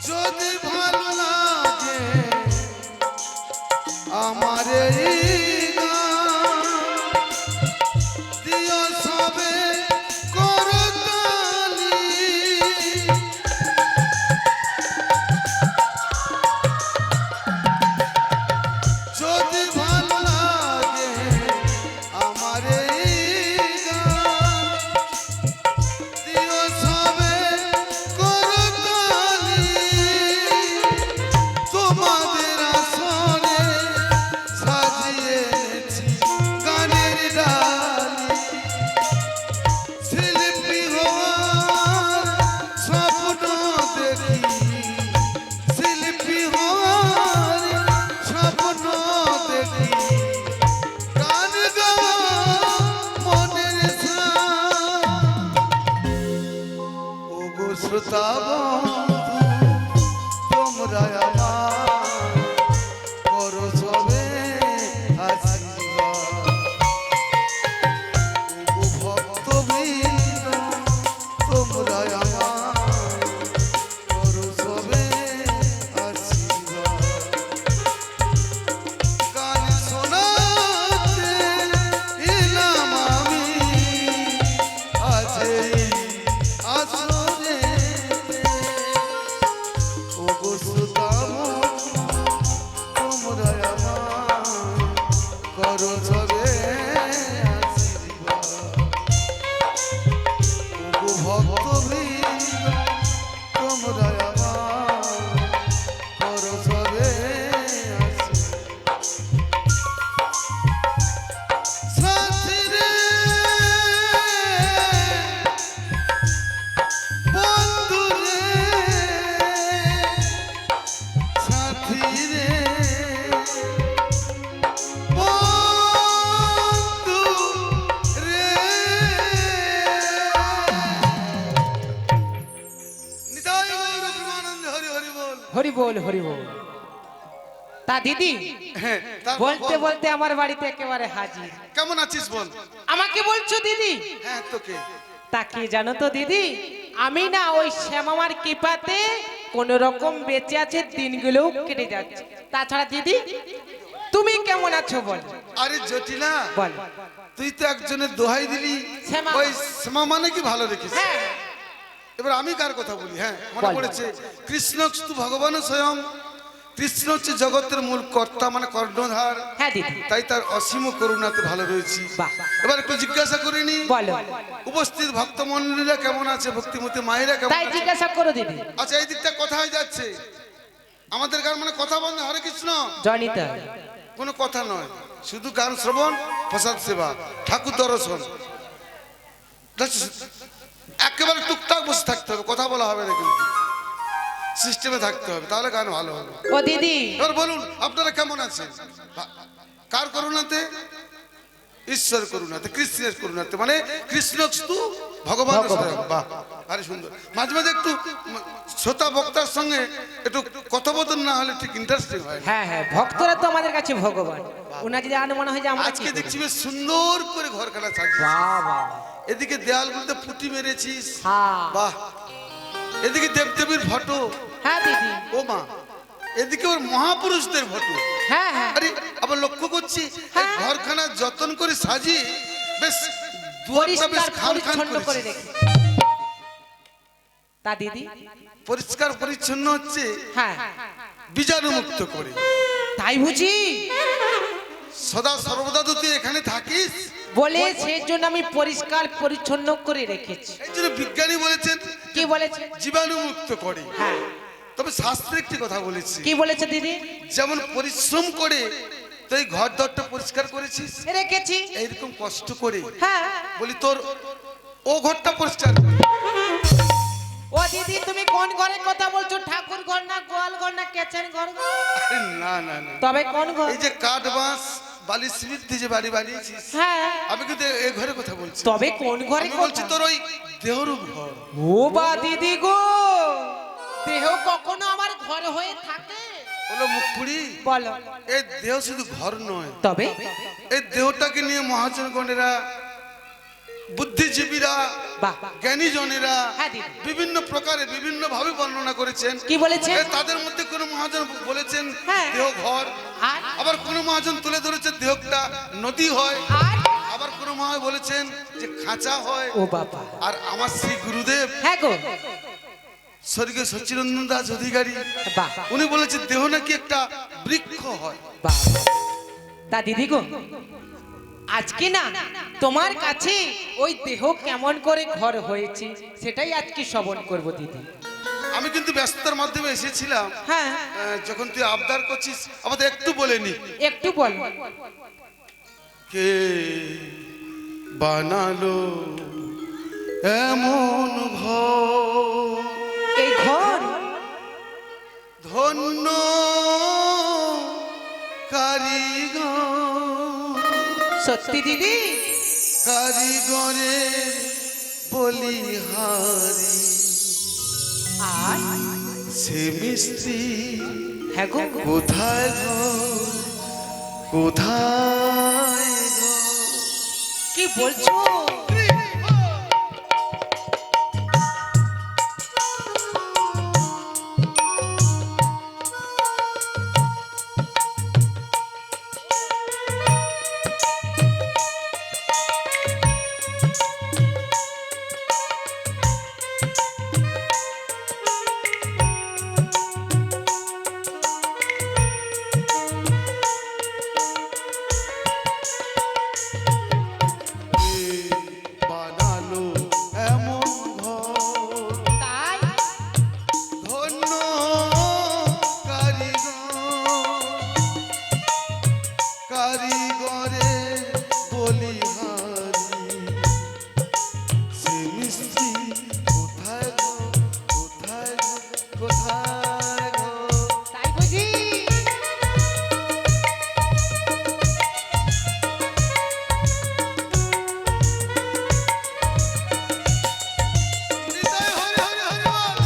যদি ভালো লাগে আমার এই গান, দিও সবে করতালি। যদি ভালো লাগে আমার এই গান, দিও সবে করতালি। তোমাদের আসরে সাজিয়েছি গানের ডালি। শিল্পী হওয়ার স্বপ্ন দেখি, শিল্পী হওয়ার স্বপ্ন দেখি। গান গাওয়া মনের সাথ। ওগো শ্রোতা বন্ধু তোমরা আমার করো সবে আশীর্বাদ। ওগো ভক্তবৃন্দ তোমরা আমার করো সবে আশীর্বাদ। গান শোনাতে এলাম আমি আজ এই আসরেতে। ওগো শ্রোতা বন্ধু, তোমরা আমার করো সবে আশীর্বাদ। ওগো ভক্তবৃন্দ তোমরা আমার করো সবে আশীর্বাদ। সাথী রে বন্ধু রে সাথী রে বন্ধু রে। নিতাই গৌর প্রেমানন্দ হরি হরি বল। হরি বল হরি বল। তা দিদি হ্যাঁ, তারপর বলতে বল। বলতে আমার বাড়িতে একেবারে হাজির। কেমন আছিস বল? আমাকে বলছো দিদি? হ্যাঁ, তোকে তা কি জানো তো দিদি, আমি না ওই শ্যামামার কৃপাতে কোন রকম বেঁচে আছে, দিনগুলো কেটে যাচ্ছে। তাছাড়া দিদি তুমি কেমন আছো বল? আরে জটিলা, বল। তুই তো একজনের দোহাই দিলি, শ্যামা। ওই শ্যামা মানে কি ভালো রেখেছিস। হ্যাঁ এবার আমি কার কথা বলি? হ্যাঁ, মনে বল। পড়েছে কৃষ্ণ তু ভগবান স্বয়ং। কৃষ্ণ হচ্ছে জগতের মূল কর্তা, মানে কর্ণধার। হ্যাঁ দিদি। তাই তার অসীম করুণাতে ভালো রয়েছি। বাহ। এবার একটু জিজ্ঞাসা করিনি বলো। উপস্থিত ভক্ত মন্ডলীরা কেমন আছে, ভক্তিমতী মায়েরা কেমন তাই আছে? জিজ্ঞাসা করো দিদি। আচ্ছা, এই দিকটা কোথায় যাচ্ছে? আমাদের গান মানে কথা বন্ধ, হরে কৃষ্ণ জনিতা কোনো কথা নয়, শুধু গান শ্রবণ, প্রসাদ সেবা, ঠাকুর দর্শন। একেবারে টুকটাক বসে থাকতে হবে, কথা বলা হবে না, কিন্তু সিস্টেমে থাকতে হবে, তাহলে গান ভালো হবে। ও দিদি এবার বলুন আপনারা কেমন আছেন? কার করুণাতে? ঈশ্বর করুণাতে, কৃষ্ণের করুণাতে, মানে কৃষ্ণ ভগবান স্বয়ং। বাহ, আরে সুন্দর। মাঝে মাঝে একটু শ্রোতা বক্তার সঙ্গে একটু কথোপকথন না হলে ঠিক ইন্টারেস্টিং হয় না। হ্যাঁ হ্যাঁ, ভক্তরা তো আমাদের কাছে ভগবান। ওনা যদি আনে মনে হয় যে আমরা আজকে দেখছি বেশ সুন্দর করে ঘরখানা সাজিয়েছিস। বাহ বাহ। এদিকে দেয়ালগুলোতে পুঁটি মেরেছিস, হ্যাঁ বাহ। এদিকে দেবদেবীর ফটো, হ্যাঁ দিদি। ও মা। এদিকে ওর মহাপুরুষদের ফটো। হ্যাঁ হ্যাঁ। আরে আবার লক্ষ্য করছি হ্যাঁ। ঘরখানা যত্ন করে সাজিয়ে বেশ দুয়ারটা বেশ পরিষ্কার খান খান পরিচ্ছন্ন করে করে রেখে। তা দিদি পরিষ্কার পরিচ্ছন্ন হচ্ছে, হ্যাঁ বীজাণু মুক্ত করে। তাই বুঝি? সদা সর্বদা তো তুই এখানে থাকিস, বলে সেই জন্য আমি পরিষ্কার পরিচ্ছন্ন করে রেখেছি। এই জন্য বিজ্ঞানী বলেছেন কি বলেছে? জীবাণুমুক্ত করে। হ্যাঁ, তবে শাস্ত্রে একটি কথা বলেছে, কি বলেছে দিদি? যেমন পরিশ্রম করে তুই ঘর দরটা পরিষ্কার করেছিস, রেখেছি। এইরকম কষ্ট করে হ্যাঁ, বলি তোর ও ঘরটা পরিষ্কার কর। ও দিদি তুমি কোন ঘরের কথা বলছো? ঠাকুর ঘর না গোয়াল ঘর না কিচেন ঘর? আরে না না না, তবে কোন ঘর? এই যে কাঠ বাঁশ বালি সিমেন্ট দিয়ে যে বাড়ি বানিয়েছিস, হ্যাঁ, আমি কিন্তু এই ঘরের কথা বলছি। তবে কোন ঘরে? আমি বলছি তোর ওই দেহরূপ ঘর। ও বা দিদি গো, দেহ কখনো আমার ঘর হয়ে থাকে? বলো মুখপুরি, বলো। এই দেহ শুধু ঘর নয়, তবে এই দেহটাকে নিয়ে মহাজনগণেরা, বুদ্ধিজীবীরা, বাহ, জ্ঞানী জনেরা হ্যাঁ দিদি। বিভিন্ন প্রকারে বিভিন্ন ভাবে বর্ণনা করেছেন। কি বলেছেন? এ তাদের মধ্যে কোন মহাজন বলেছেন হ্যাঁ। দেহ ঘর, আর আবার কোন মহাজন তুলে ধরেছেন দেহটা নদী হয়, আর আবার কোন মহাজন বলেছেন যে খাঁচা হয়। ও বাবা, আর আমার শ্রী গুরুদেব হ্যাঁ গো, স্বর্গীয় সচিরঞ্জন দাস অধিকারী, বাহ উনি বলেছেন দেহ নাকি একটা বৃক্ষ হয়। বাহ। তা দিদি গো, আজকে না তোমার কাছে ওই দেহ কেমন করে ঘর হয়েছে সেটাই আজকে শ্রবণ করব দিদি। আমি কিন্তু ব্যস্ততার মাধ্যমে এসেছিলাম, হ্যাঁ, যখন তুই আবদার করছিস আমাদের একটু বলেনি একটু বল। কে বানালো এমন ঘর, এই ঘর ধন্য কারিগর, সত্যি দিদি? কারিগরে বলিহারি, আর সে মিস্ত্রি হ্যাঁ গো, কোথায় ঘর, কোথায় ঘর। কি বলছো? বানালো এমন ঘর, তাই ধন্য কারিগর, কারিগরে বলিহারি, সে মিস্ত্রি কোথায় গো, কোথায় গো, কোথায় গো। তাই বুঝি? নিতাই হরি হরি হরি বল।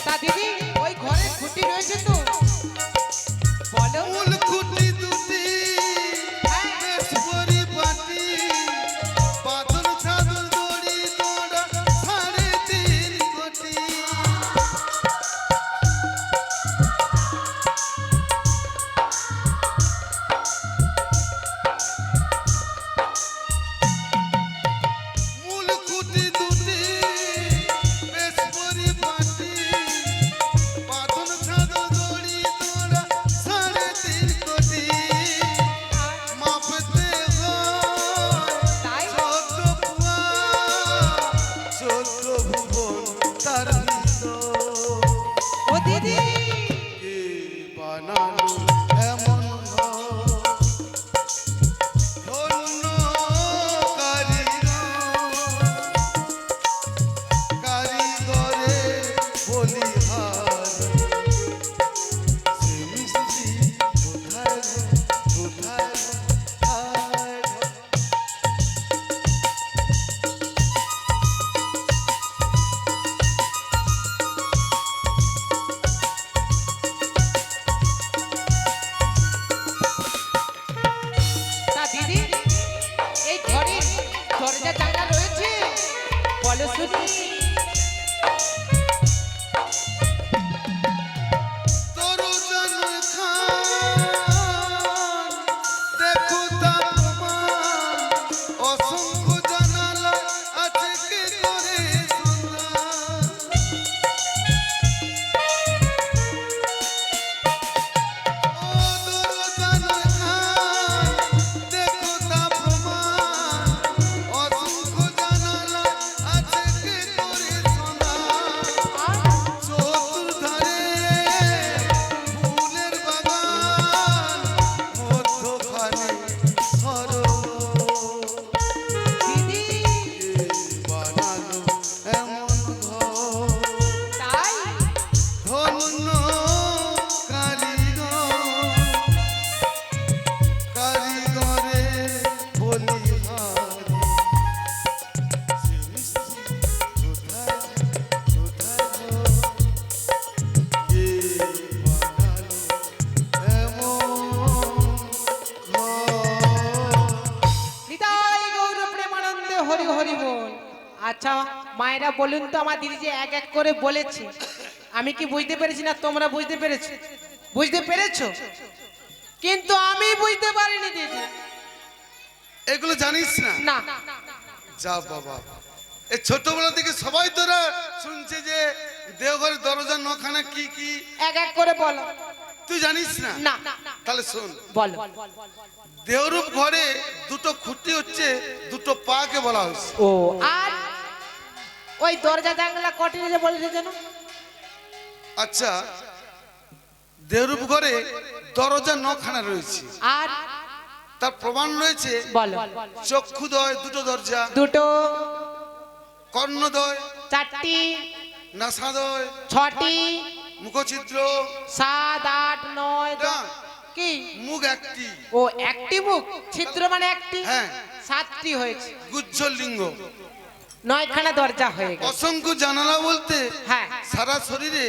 তা দিদি ওই ঘরে খুঁটি রয়েছে তো? বলো। মূল খুঁটি দুটি, বেশ পরিপাটি, পাথর চাদর দড়ি দড়া 3.5 কোটি। মূল খুঁটি দুটি, বেশ পরিপাটি, পাথর চাদর দড়ি দড়া 3.5 কোটি। মাপতে হয় তাই? 14 পুয়া, 14 ভুবন তার ভিতর। ও দিদি, কে বানালো এমন ঘর, ধন্য কারিগর, কারিগরে বলিহারি, সে মিস্ত্রি কোথায় গো, কোথায় গো, কোথায় গো। মায়েরা বলুন তো, আমার দিদি যে এক এক করে বলেছে, আমি কি বুঝতে পেরেছি না তোমরা বুঝতে পেরেছো? বুঝতে পেরেছো? কিন্তু আমি বুঝতে পারিনি দিদি। এগুলো জানিস না? না। যা বাবা, এই ছোটবেলা থেকে সবাই তোরা শুনছে যে দেওঘরের দরজা নখানা কি কি, এক এক করে বলো। তুই জানিস না? না। তাহলে শোন, বলো। দেওরূপ ঘরে দুটো খুঁটি হচ্ছে দুটো পাকে বলা হয়েছে। ও, আর ওই দরজা জানলা কটিনে যে বলেছে যেন? আচ্ছা, দেওরূপ ঘরে দরজা নখানা রয়েছে, আর তার প্রমাণ রয়েছে। বলো। চক্ষুদয় দুটো দরজা, দুটো, কর্ণদয় চারটি, নাসাদয়, ছটি, মুখচিত্র 7, 8, 9, না, কি? মুখ একটি, ও একটি মুখ, ছিদ্র মানে একটি। হ্যাঁ। 7টি হয়েছে, গুজ্জল লিঙ্গ, 9খানা দরজা হয়ে গেছে। অসংখ্য জানালা বলতে হ্যাঁ। সারা শরীরে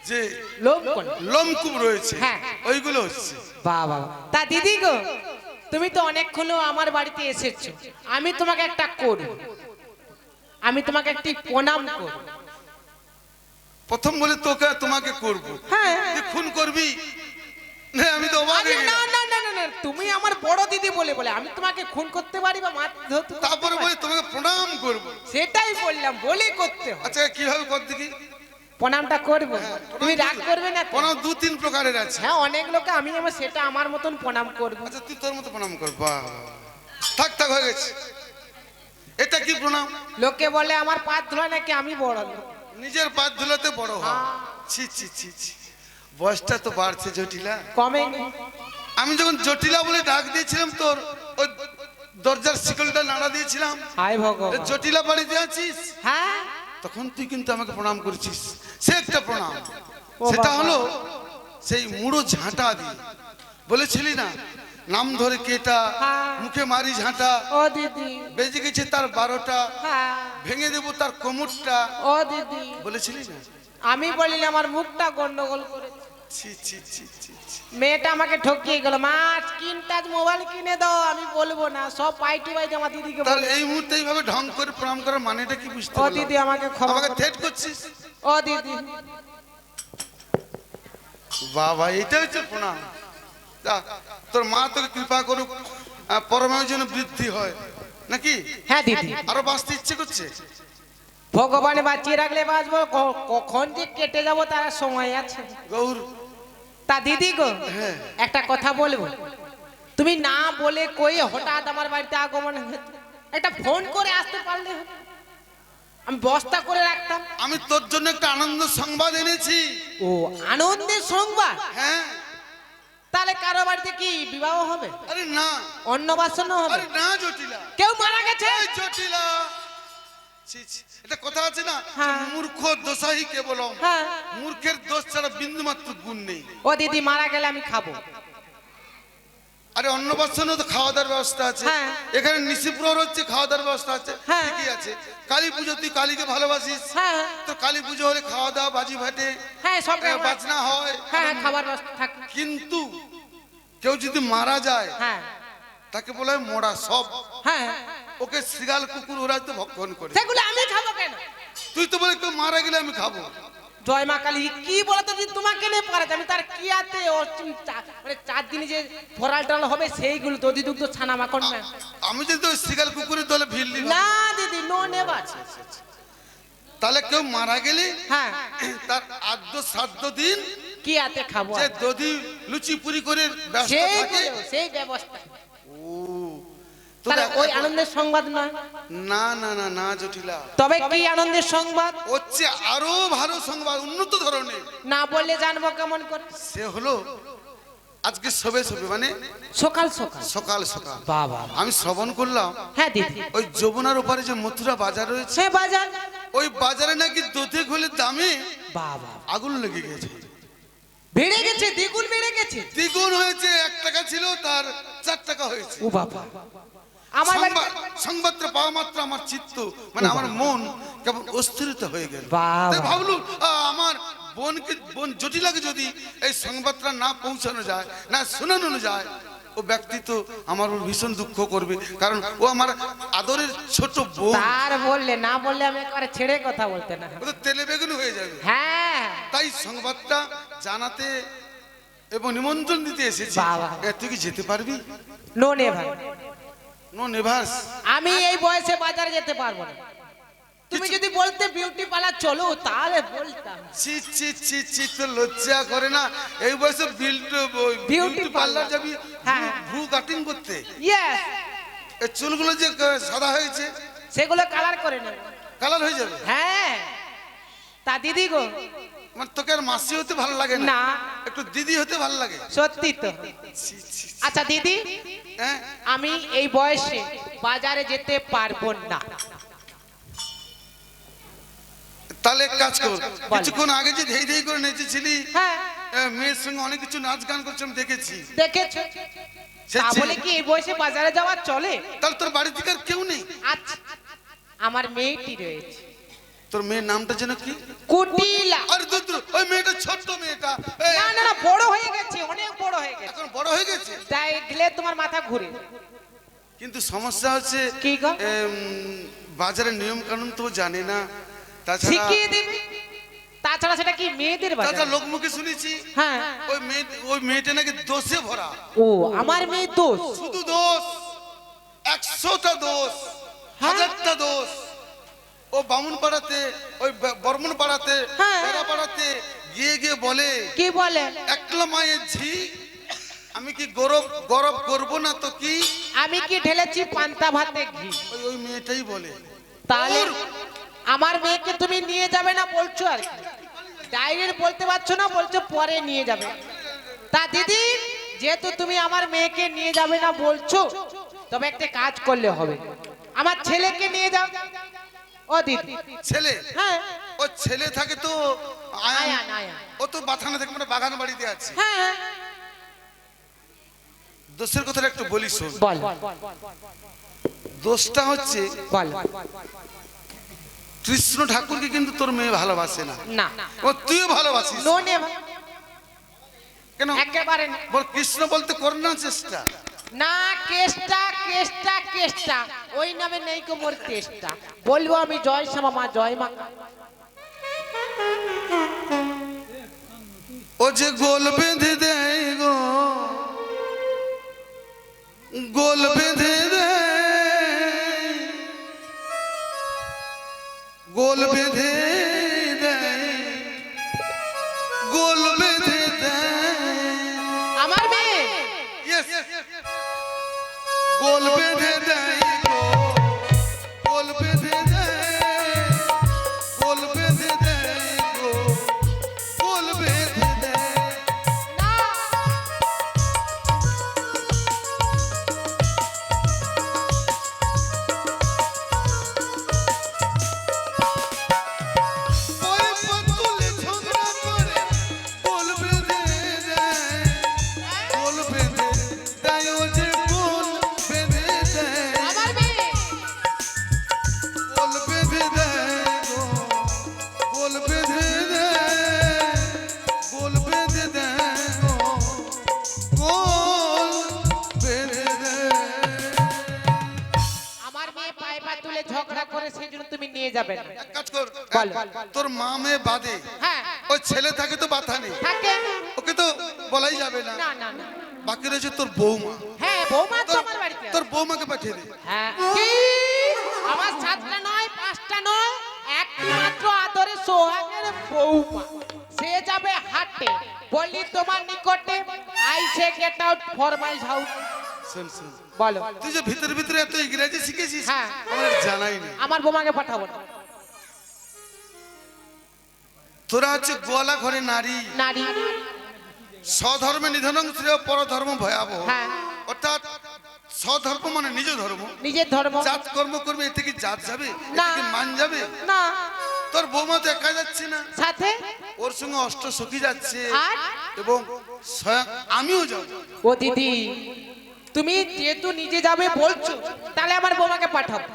যে লোক কোন? লোমকূপ রয়েছে, হ্যাঁ। ওইগুলো হচ্ছে। বাবা, তা দিদি গো, তুমি তো অনেকক্ষণ আমার বাড়িতে এসেছো, আমি তোমাকে একটা করব, আমি তোমাকে একটি প্রণাম করব। প্রথম বলে তোকে তোমাকে করব, হ্যাঁ। তুই খুন করবি না? আমি তো অবাক আরে হয়ে না গেলাম। না না না না, তুমি আমার বড় দিদি বলে বলে আমি তোমাকে খুন করতে পারি বা মার ধরতে পারি? তারপরে বলে তোমাকে প্রণাম করব। সেটাই বললাম, বলে করতে হয়। আচ্ছা, কিভাবে কর দেখি? প্রণামটা করব, তুমি রাগ করবে না তো? প্রণাম 2-3 প্রকারের আছে। হ্যাঁ, অনেক লোকে, আমি আমার সেটা আমার মতন প্রণাম করব। আচ্ছা, তুই তোর মতো প্রণাম কর। বাহ, থাক থাক, হয়ে গেছে। এটা কি প্রণাম? লোকে বলে আমার পা ধোলা নাকি আমি বড় লোক। নিজের পা ধুলাতে বড় হয়। ছি ছি ছি ছি, বয়সটা তো বাড়ছে জটিলা। কমে। আমি যখন জটিলা বলে ডাক দিয়েছিলাম, তোর ওই দরজার শিকলটা নাড়া দিয়েছিলাম, হায় ভগবান। জটিলা বাড়িতে আছিস, হ্যাঁ, তখন তুই কিন্তু আমাকে প্রণাম করেছিস। সে একটা প্রণাম, ও সেটা বাবা। হলো সেই মুড়ো ঝাঁটা দিয়ে বলেছিলি না, নাম ধরে কেটা, হ্যাঁ। মুখে মারি ঝাঁটা, ও দিদি। বেজে গেছে তার 12টা, হ্যাঁ, ভেঙে দেবো তার কোমরটা, ও দিদি। বলেছিলি না? আমি বলিনি আমার মুখটা গন্ডগোল করেছে। ছি ছি ছি ছি ছি। মেয়েটা আমাকে ঠকিয়ে গেল, মা স্ক্রিন টাচ মোবাইল কিনে দাও, আমি বলবো না, সব পাইটি পাইটি আমার দিদিকে তাহলে বলে। এই মুহূর্তে এইভাবে ঢং করে প্রণাম করার মানেটা কি বুঝতে ও পারলাম? দিদি আমাকে ক্ষমা আমাকে করো। থ্রেট করছিস? ও দিদি। বাবা, এটা হচ্ছে প্রণাম। যা, তোর মা তোকে কৃপা করুক, পরমায়ুর জন্য বৃদ্ধি হয় নাকি? হ্যাঁ দিদি, আরো বাঁচতে ইচ্ছে করছে? ভগবানে বাঁচিয়ে রাখলে বাঁচবো, কখন যে কেটে যাবো তার সময় আছে। গৌর, তা দিদি গো, হ্যাঁ। একটা কথা বলবো, তুমি না বলে কই হঠাৎ আমার বাড়িতে আগমন হতো, একটা ফোন করে আসতে পারলে হতো, আমি বস্তা করে রাখতাম। আমি তোর জন্য একটা আনন্দ সংবাদ এনেছি। ও, আনন্দের সংবাদ? হ্যাঁ। তাহলে কারো বাড়িতে কি বিবাহ হবে, আরে না, অন্নবাসন হবে? আরে না জটিলা, কেউ মারা গেছে? এই জটিলা, ছি ছি, এটা কথা আছে না, হ্যাঁ। মূর্খ দোষাহি কেবলম। হ্যাঁ। মূর্খের দোষ ছাড়া বিন্দু মাত্র গুণ নেই। ও দিদি, মারা গেলে আমি খাবো। আরে অন্নপ্রাশনও তো খাওয়া দাওয়ার ব্যবস্থা আছে। হ্যাঁ। এখানে নিশিপ্রহর হচ্ছে, খাওয়া দাওয়ার ব্যবস্থা আছে। হ্যাঁ। ঠিকই আছে। কালী পুজো, তুই কালীকে ভালোবাসিস, হ্যাঁ তো কালী পুজো হলে খাওয়া দাওয়া, বাজি ভাটে, হ্যাঁ, সব বাজনা হয়। হ্যাঁ, খাবার ব্যবস্থা থাকে। কিন্তু কেউ যদি মারা যায়, হ্যাঁ তাকে বলা হয় মোড়া সব। হ্যাঁ, ওকে শ্রীগাল কুকুর ওরা তো ভক্ষণ করে। সেগুলো আমি খাবো কেন? তুই তো বলে কেউ মারা গেলে আমি খাবো। জয় মা কালী কি বলতো দিদি, তোমাকে নিয়ে পারে আমি তার কি আছে? মানে 4 দিনে যে ফরাল টাল হবে সেইগুলো, দধি দুগ্ধ ছানা মাখন না। আমি যদি ওই শ্রীগাল কুকুরের দলে ভিড় নিলাম, না দিদি, নো নেবার। তাহলে কেউ মারা গেলে হ্যাঁ, তার আদ্য শ্রাদ্ধ দিন কি আতে খাবো? যে দধি লুচি পুরি করে ব্যস্ত থাকে। সেই ব্যবস্থা। তোর তাহলে ওই আনন্দের সংবাদ নয়? না না না না জটিলা, তবে কি আনন্দের সংবাদ? হচ্ছে আরো ভালো সংবাদ, উন্নত ধরনের। না বললে জানবো কেমন করে? সে হলো আজকে সবে সবে মানে সকাল সকাল। সকাল সকাল বাবা, আমি শ্রবণ করলাম, হ্যাঁ দিদি, ওই যমুনার ওপারে যে মথুরা বাজার রয়েছে, সে বাজার। ওই বাজারে নাকি দধি ঘোলের দামে বাবা, আগুন লেগে গেছে। বেড়ে গেছে, দ্বিগুণ বেড়ে গেছে। দ্বিগুণ হয়েছে, 1 টাকা ছিল তার 4 টাকা হয়েছে। ও বাবা, আমার সংবাদটা পাওয়া মাত্র আমার চিত্ত মানে আমার মন কেমন অস্থিরতা হয়ে গেল। বাবা। তাই ভাবলুম আমার বোন জটিলাকে যদি এই সংবাদটা না পৌঁছানো যায়, না শোনানো যায়, ও ব্যক্তি তো আমার উপর ভীষণ দুঃখ করবে, কারণ ও আমার আদরের ছোট বোন। তার বললে না বললে আমি একবারে ছেড়ে কথা বলতে না। ও তো তেলে বেগুন হয়ে যাবে। হ্যাঁ তাই সংবাদটা জানাতে এবং নিমন্ত্রণ দিতে এসেছি। বাবা। তুই কি যেতে পারবি? No never. No nevers. আমি এই বয়সে বাজারে যেতে পারবো না। তুমি যদি বলতে বিউটি পার্লার চলো তাহলে বলতাম। ছি ছি ছি ছি, তো লজ্জা করে না এই বয়সে বিউটি পার্লার যাবি? হ্যাঁ। ভ্রু কাটিং করতে? ইয়েস, এই চুলগুলো যে সাদা হয়েছে সেগুলো কালার করে নেব। কালার হয়ে যাবে? হ্যাঁ। তা দিদি গো, মানে তোকে আর মাসি হতে ভালো লাগে না, না একটু দিদি হতে ভালো লাগে। সত্যি তো। ছি, ছি, ছি। আচ্ছা দিদি, হ্যাঁ, আমি এই বয়সে বাজারে যেতে পারবো না। তাহলে এক কাজ কর, কিছুক্ষণ আগে যে ধেই ধেই করে নেচেছিলি, হ্যাঁ মেয়ের সঙ্গে অনেক কিছু নাচ গান করছে আমি দেখেছি। দেখেছো, সে তা ছিল। বলে কি এই বয়সে বাজারে যাওয়া চলে? তাহলে তোর বাড়ি থেকে আর কেউ নেই? আচ্ছা, আমার মেয়েটি রয়েছে। তোর মেয়ের নামটা যেন কি? কুটিলা। আরে দূর দূর, ওই মেয়েটা ছোট্ট মেয়েটা। এই, না না না, বড় হয়ে গেছে, অনেক বড় হয়ে গেছে। এখন বড় হয়ে গেছে, তাই গেলে তোমার মাথা ঘুরে। কিন্তু সমস্যা হচ্ছে কি গো? বাজারের নিয়ম কানুন তো জানে না। তাছাড়া শিখিয়ে দিবি। তাছাড়া সেটা কি মেয়েদের বাজার? তাছাড়া লোকমুখে শুনেছি হ্যাঁ। ওই মেয়েটা নাকি দোষে ভরা। ও, আমার মেয়ে দোষ? শুধু দোষ, 100টা দোষ, হ্যাঁ। 1000টা দোষ। ও বামুন পাড়াতে, ওই বর্মন পাড়াতে, হ্যাঁ। বেড়া পাড়াতে গিয়ে গিয়ে বলে, কি বলে? একলা মায়ের ঝি, আমি কি গৌরব গৌরব করব না তো কি? আমি কি ঢেলেছি পান্তা ভাতে ঘি? ওই মেয়েটাই বলে। তাহলে আমার মেয়েকে তুমি নিয়ে যাবে না বলছো আর কি? ডাইরেক্ট বলতে পারছো না, বলছো পরে নিয়ে যাবে। তা দিদি, যেহেতু তুমি আমার মেয়েকে নিয়ে যাবে না বলছো, তবে একটা কাজ করলে হবে, আমার ছেলেকে নিয়ে যাও। ও দিদি। ছেলে? হ্যাঁ ও ছেলে থাকে তো আয়ান, আয়ান। ও তো বাথানা থেকে মানে বাগান বাড়িতে আছে। হ্যাঁ দোষের কথাটা একটু বলি শোন। বল দোষটা হচ্ছে বল। কৃষ্ণ ঠাকুরকে কিন্তু তোর মেয়ে ভালোবাসে না। না, ও তুইও ভালোবাসিস নো নে, কেন? একেবারে না। বল কৃষ্ণ বলতে কর না চেষ্টা। না, কেষ্টা কেষ্টা কেষ্টা ওই নামে নেই কো মোর চেষ্টা। বলবো আমি জয় শ্যামা মা, জয় মা। ও যে গোল বেঁধে দেয় গো, গোল বেঁধে দেয়, গোল বেঁধে দেয়, গোল বেঁধে দেয়। আমার মেয়ে Yes. গোল বেঁধে দেয় গো, গোল বেঁধে দেয়, গোল বেঁধে দেয় গো, গোল বেঁধে দেয়। না, পরে পতুলে ঝগড়া করে গোল বেঁধে দেয়, গোল বেঁধে দেয়, ও যে গোল বেঁধে দেয়, আমার মেয়ে গোল বেঁধে দেয় গো, গোল বেঁধে দেয়, গোল বেঁধে দেয় গো, গোল বেঁধে দেয়। আমার মেয়ে পায়ে পা তুলে ঝগড়া করে, সেই জন্য তুমি নিয়ে যাবে না। এক কাজ কর, বল। তোর মা মেয়ে বাদে হ্যাঁ ওই ছেলে থাকে তো বাধা নেই, থাকে। ওকে তো বলাই যাবে না। না না না, বাকি রয়েছে তোর বৌমা। হ্যাঁ বৌমা তো তোর- আমার বাড়িতে আছে। তোর বৌমাকে পাঠিয়ে দে। হ্যাঁ কি? আমার 7টা নয় 5টা নয়, একটি মাত্র আদরে সোহাগের বৌমা। সে যাবে হাটে, বলি তোমার নিকটে, I say get out for my house. শোন শোন, বলো। তুই যে ভিতরে ভিতরে এত ইংরেজি শিখেছিস, হ্যাঁ। আমার জানাই নেই। আমার বৌমাকে পাঠাবো না। তোরা হচ্ছে গোয়ালা ঘরে নারী, নারী। স্বধর্মে নিধনং শ্রেয় পরধর্ম ভয়াবহ। হ্যাঁ। অর্থাৎ স্বধর্ম মানে নিজ ধর্ম, নিজের ধর্ম। জাত কর্ম করবে, এতে কি জাত যাবে? না। এতে কি মান যাবে? না, তোর বৌমা তো একা যাচ্ছে না, সাথে ওর সঙ্গে অষ্ট সখী যাচ্ছে, আর? এবং স্বয়ং আমিও যাব। ও দিদি, তুমি যেহেতু নিজে যাবে বলছো, তাহলে আমার বৌমাকে পাঠাবো।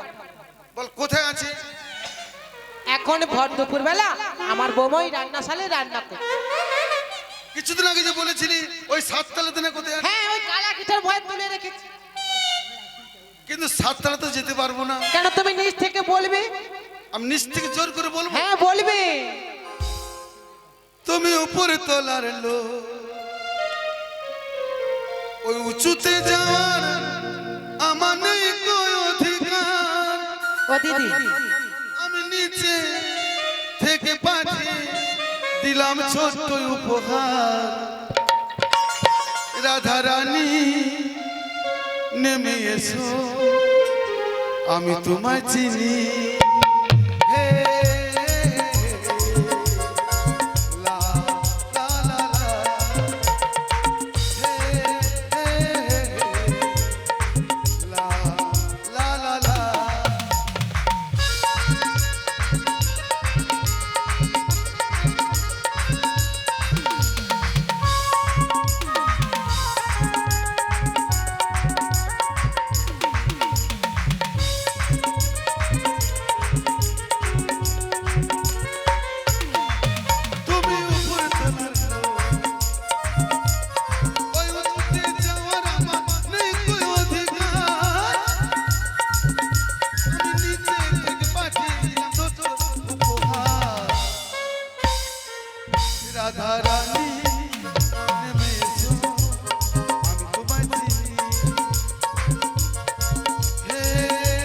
বল কোথায় আছে? এখন ভর দুপুর বেলা আমার বৌমাই রান্নাশালে রান্না করে। কিছুদিন আগে যে বলেছিলি ওই 7 তলা দিনে কোথায় আছে? হ্যাঁ, ওই কালা পিঠার ভয় তুলে রেখেছি। কিন্তু সাততলা তো যেতে পারবো না। কেন তুমি নিচ থেকে বলবে? আমি নিচ থেকে জোর করে বলবো? হ্যাঁ বলবে। তুমি উপরে তোলার লোক, ওই উঁচুতে যাওয়ার আমার নেই কোনো অধিকার। ও দিদি, আমি নিচে থেকে পাঠিয়ে দিলাম ছোট্ট উপহার। রাধা রানী নেমে এসো, আমি তোমায় চিনি। হে লা লা লা লা, হে হে লা লা লা লা। তুমি উপরে তোলার লোক, ওই উঁচুতে যাওয়ার আমার নেই কোনো অধিকার। আমি নিচে থেকে পাঠিয়ে দিলাম ছোট উপহার। রাধা রানী নেমে এসো, আমি তোমায় চিনি। হে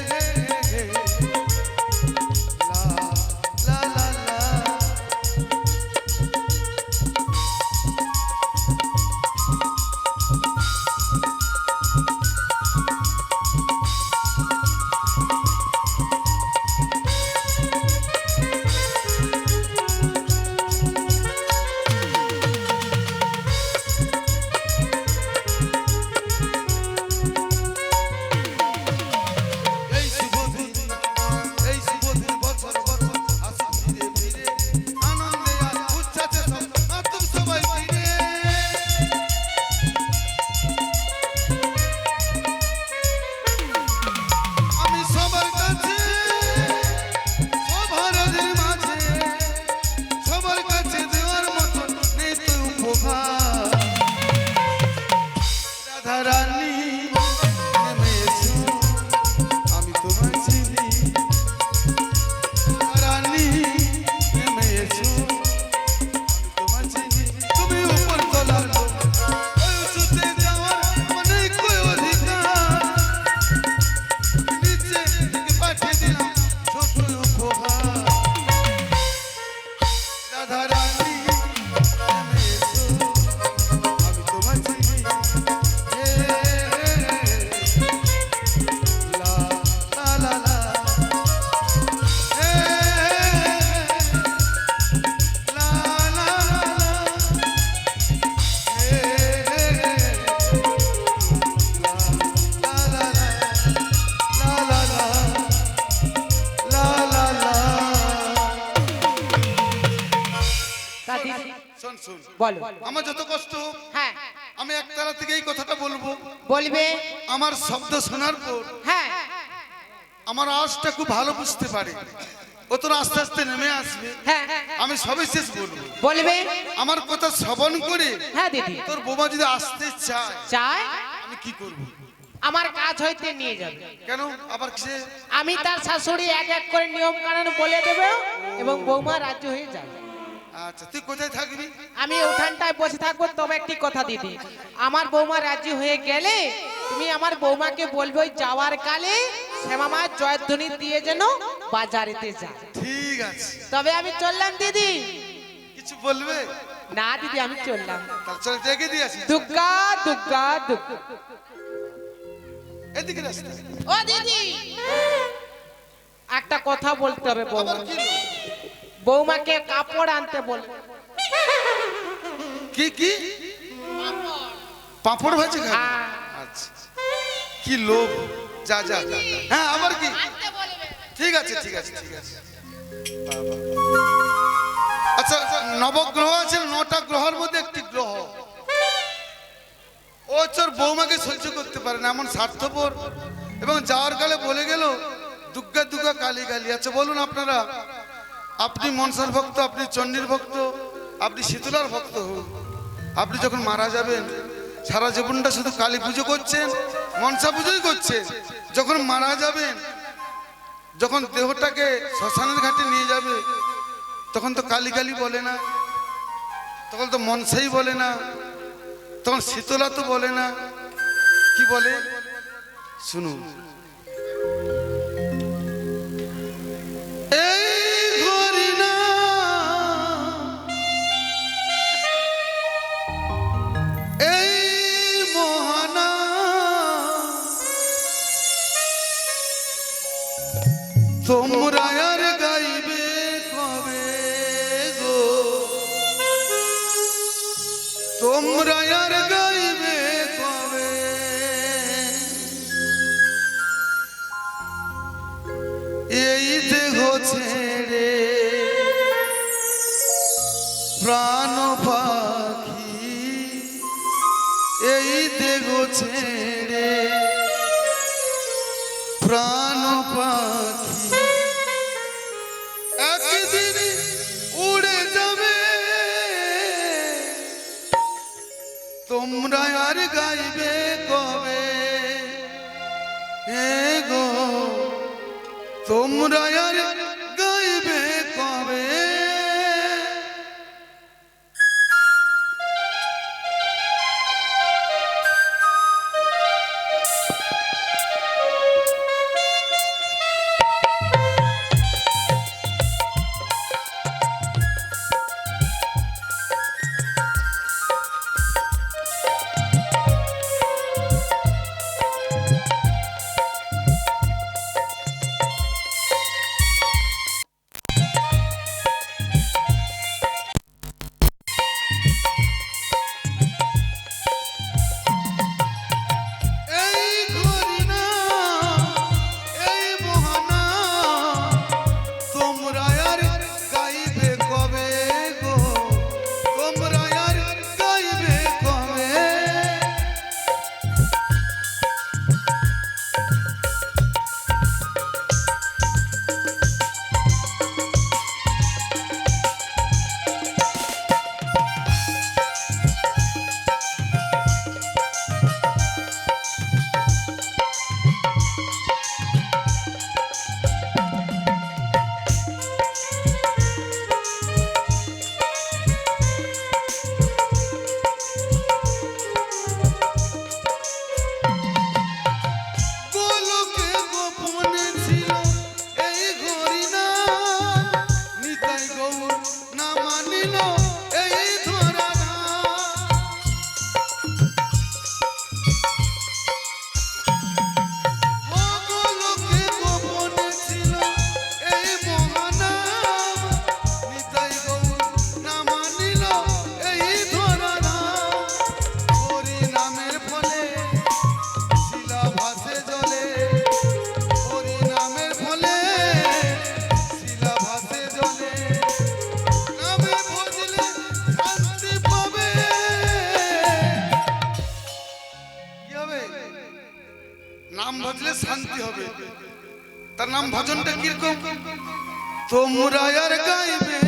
হে হে, লা লা লা লা। এই শুভ দিন, এই শুভ দিন বছর বছর আসে ফিরে ফিরে, আনন্দে আর উচ্ছ্বাসে সব মাতুম সবাই ফিরে। আমি সবার কাছে, সবার মাঝে, সবার কাছে দেওয়ার মতো নেই তো উপহার। রাধা রানী নেমে এসো, আমি তোমায় চিনি। রানী নেমে এসো, আমি তোমায় চিনি। তুমি উপর তোলার লোক, ওই উঁচুতে যাওয়ার আমার নেই কোনো অধিকার। নিচে থেকে পাঠিয়ে দিলাম ছোট উপহার। রাধা রানী নেমে এসো, আমি তোমায় চিনি। হে লা লা লা লা, হে লা লা লা লা, হে লা লা লা লা লা লা লা লা। তা দিদি শোন শোন, বলো। আমার যত কষ্ট হোক, হ্যাঁ আমি একতলা থেকে এই কথাটা বলবো। বলবে। আমার শব্দ শোনার পর হ্যাঁ আমার আওয়াজটা খুব ভালো বুঝতে পারে, ও তোর আস্তে আস্তে নেমে আসবে। হ্যাঁ আমি সবে শেষ বলবো। বলবে। আমার কথা শ্রবণ করে হ্যাঁ দিদি। তোর বোমা যদি আসতে চায়, চাই আমি কি করব? আমার কাজ হইতে নিয়ে যাবে। কেন আবার সে? আমি তার শাশুড়ি এক এক করে নিয়ম কানুন বলে দেবে এবং বৌমা রাজ্য হয়ে যাবে। আচ্ছা, তুই কোথায় থাকবি? আমি উঠানটায় বসে থাকবো। তবে একটি কথা দিদি, আমার বৌমা রাজি হয়ে গেলে তুমি আমার বৌমাকে বলবে ওই যাওয়ার কালে শ্যামা মায়ের জয়ধ্বনি দিয়ে যেন বাজারেতে যায়। ঠিক আছে, তবে আমি চললাম দিদি। কিছু বলবে না দিদি, আমি চললাম। তার চলে দেখে দিয়ে আসি। দুর্গা দুর্গা দুর্গা। এদিকে রাস্তা। ও দিদি, একটা কথা বলতে হবে বৌমা। আবার কি লো? বৌমাকে কাপড় আনতে বল। কি কি? পাঁপড় ভাজি খাবে? হ্যাঁ। আচ্ছা, কি লোভ। যা যা যা, যা। হ্যাঁ, আবার কি? ঠিক আছে ঠিক আছে ঠিক আছে। বাবা। আচ্ছা, নবগ্রহ আছে, 9টা গ্রহের মধ্যে একটি গ্রহ। ও তোর বৌমাকে সহ্য করতে পারে না, এমন স্বার্থপর। এবং যাওয়ার কালে বলে গেল দুর্গা দুর্গা কালী কালী। আচ্ছা বলুন আপনারা, আপনি মনসার ভক্ত, আপনি চণ্ডীর ভক্ত, আপনি শীতলার ভক্ত হন, আপনি যখন মারা যাবেন সারা জীবনটা শুধু কালী পুজো করছেন, মনসা পুজোই করছেন। যখন মারা যাবেন, যখন দেহটাকে শ্মশানের ঘাটে নিয়ে যাবে, তখন তো কালী কালী বলে না, তখন তো মনসাই বলে না, তখন শীতলা তো বলে না, কি বলে শুনুন। তোমরা আর গাইবে কবে গো, তোমরা আর গাইবে কবে, এই দেহ ছেড়ে প্রাণ পাখি, এই দেহ ছেড়ে প্রাণ পাখি একদিন উড়ে যাবে, তোমরা আর গাইবে কবে হে গো, তোমরা আর গাইবে কবে। নাম ভজলে শান্তি হবে। তার নাম ভজনটা কিরকম? তোমরা আর গাইবে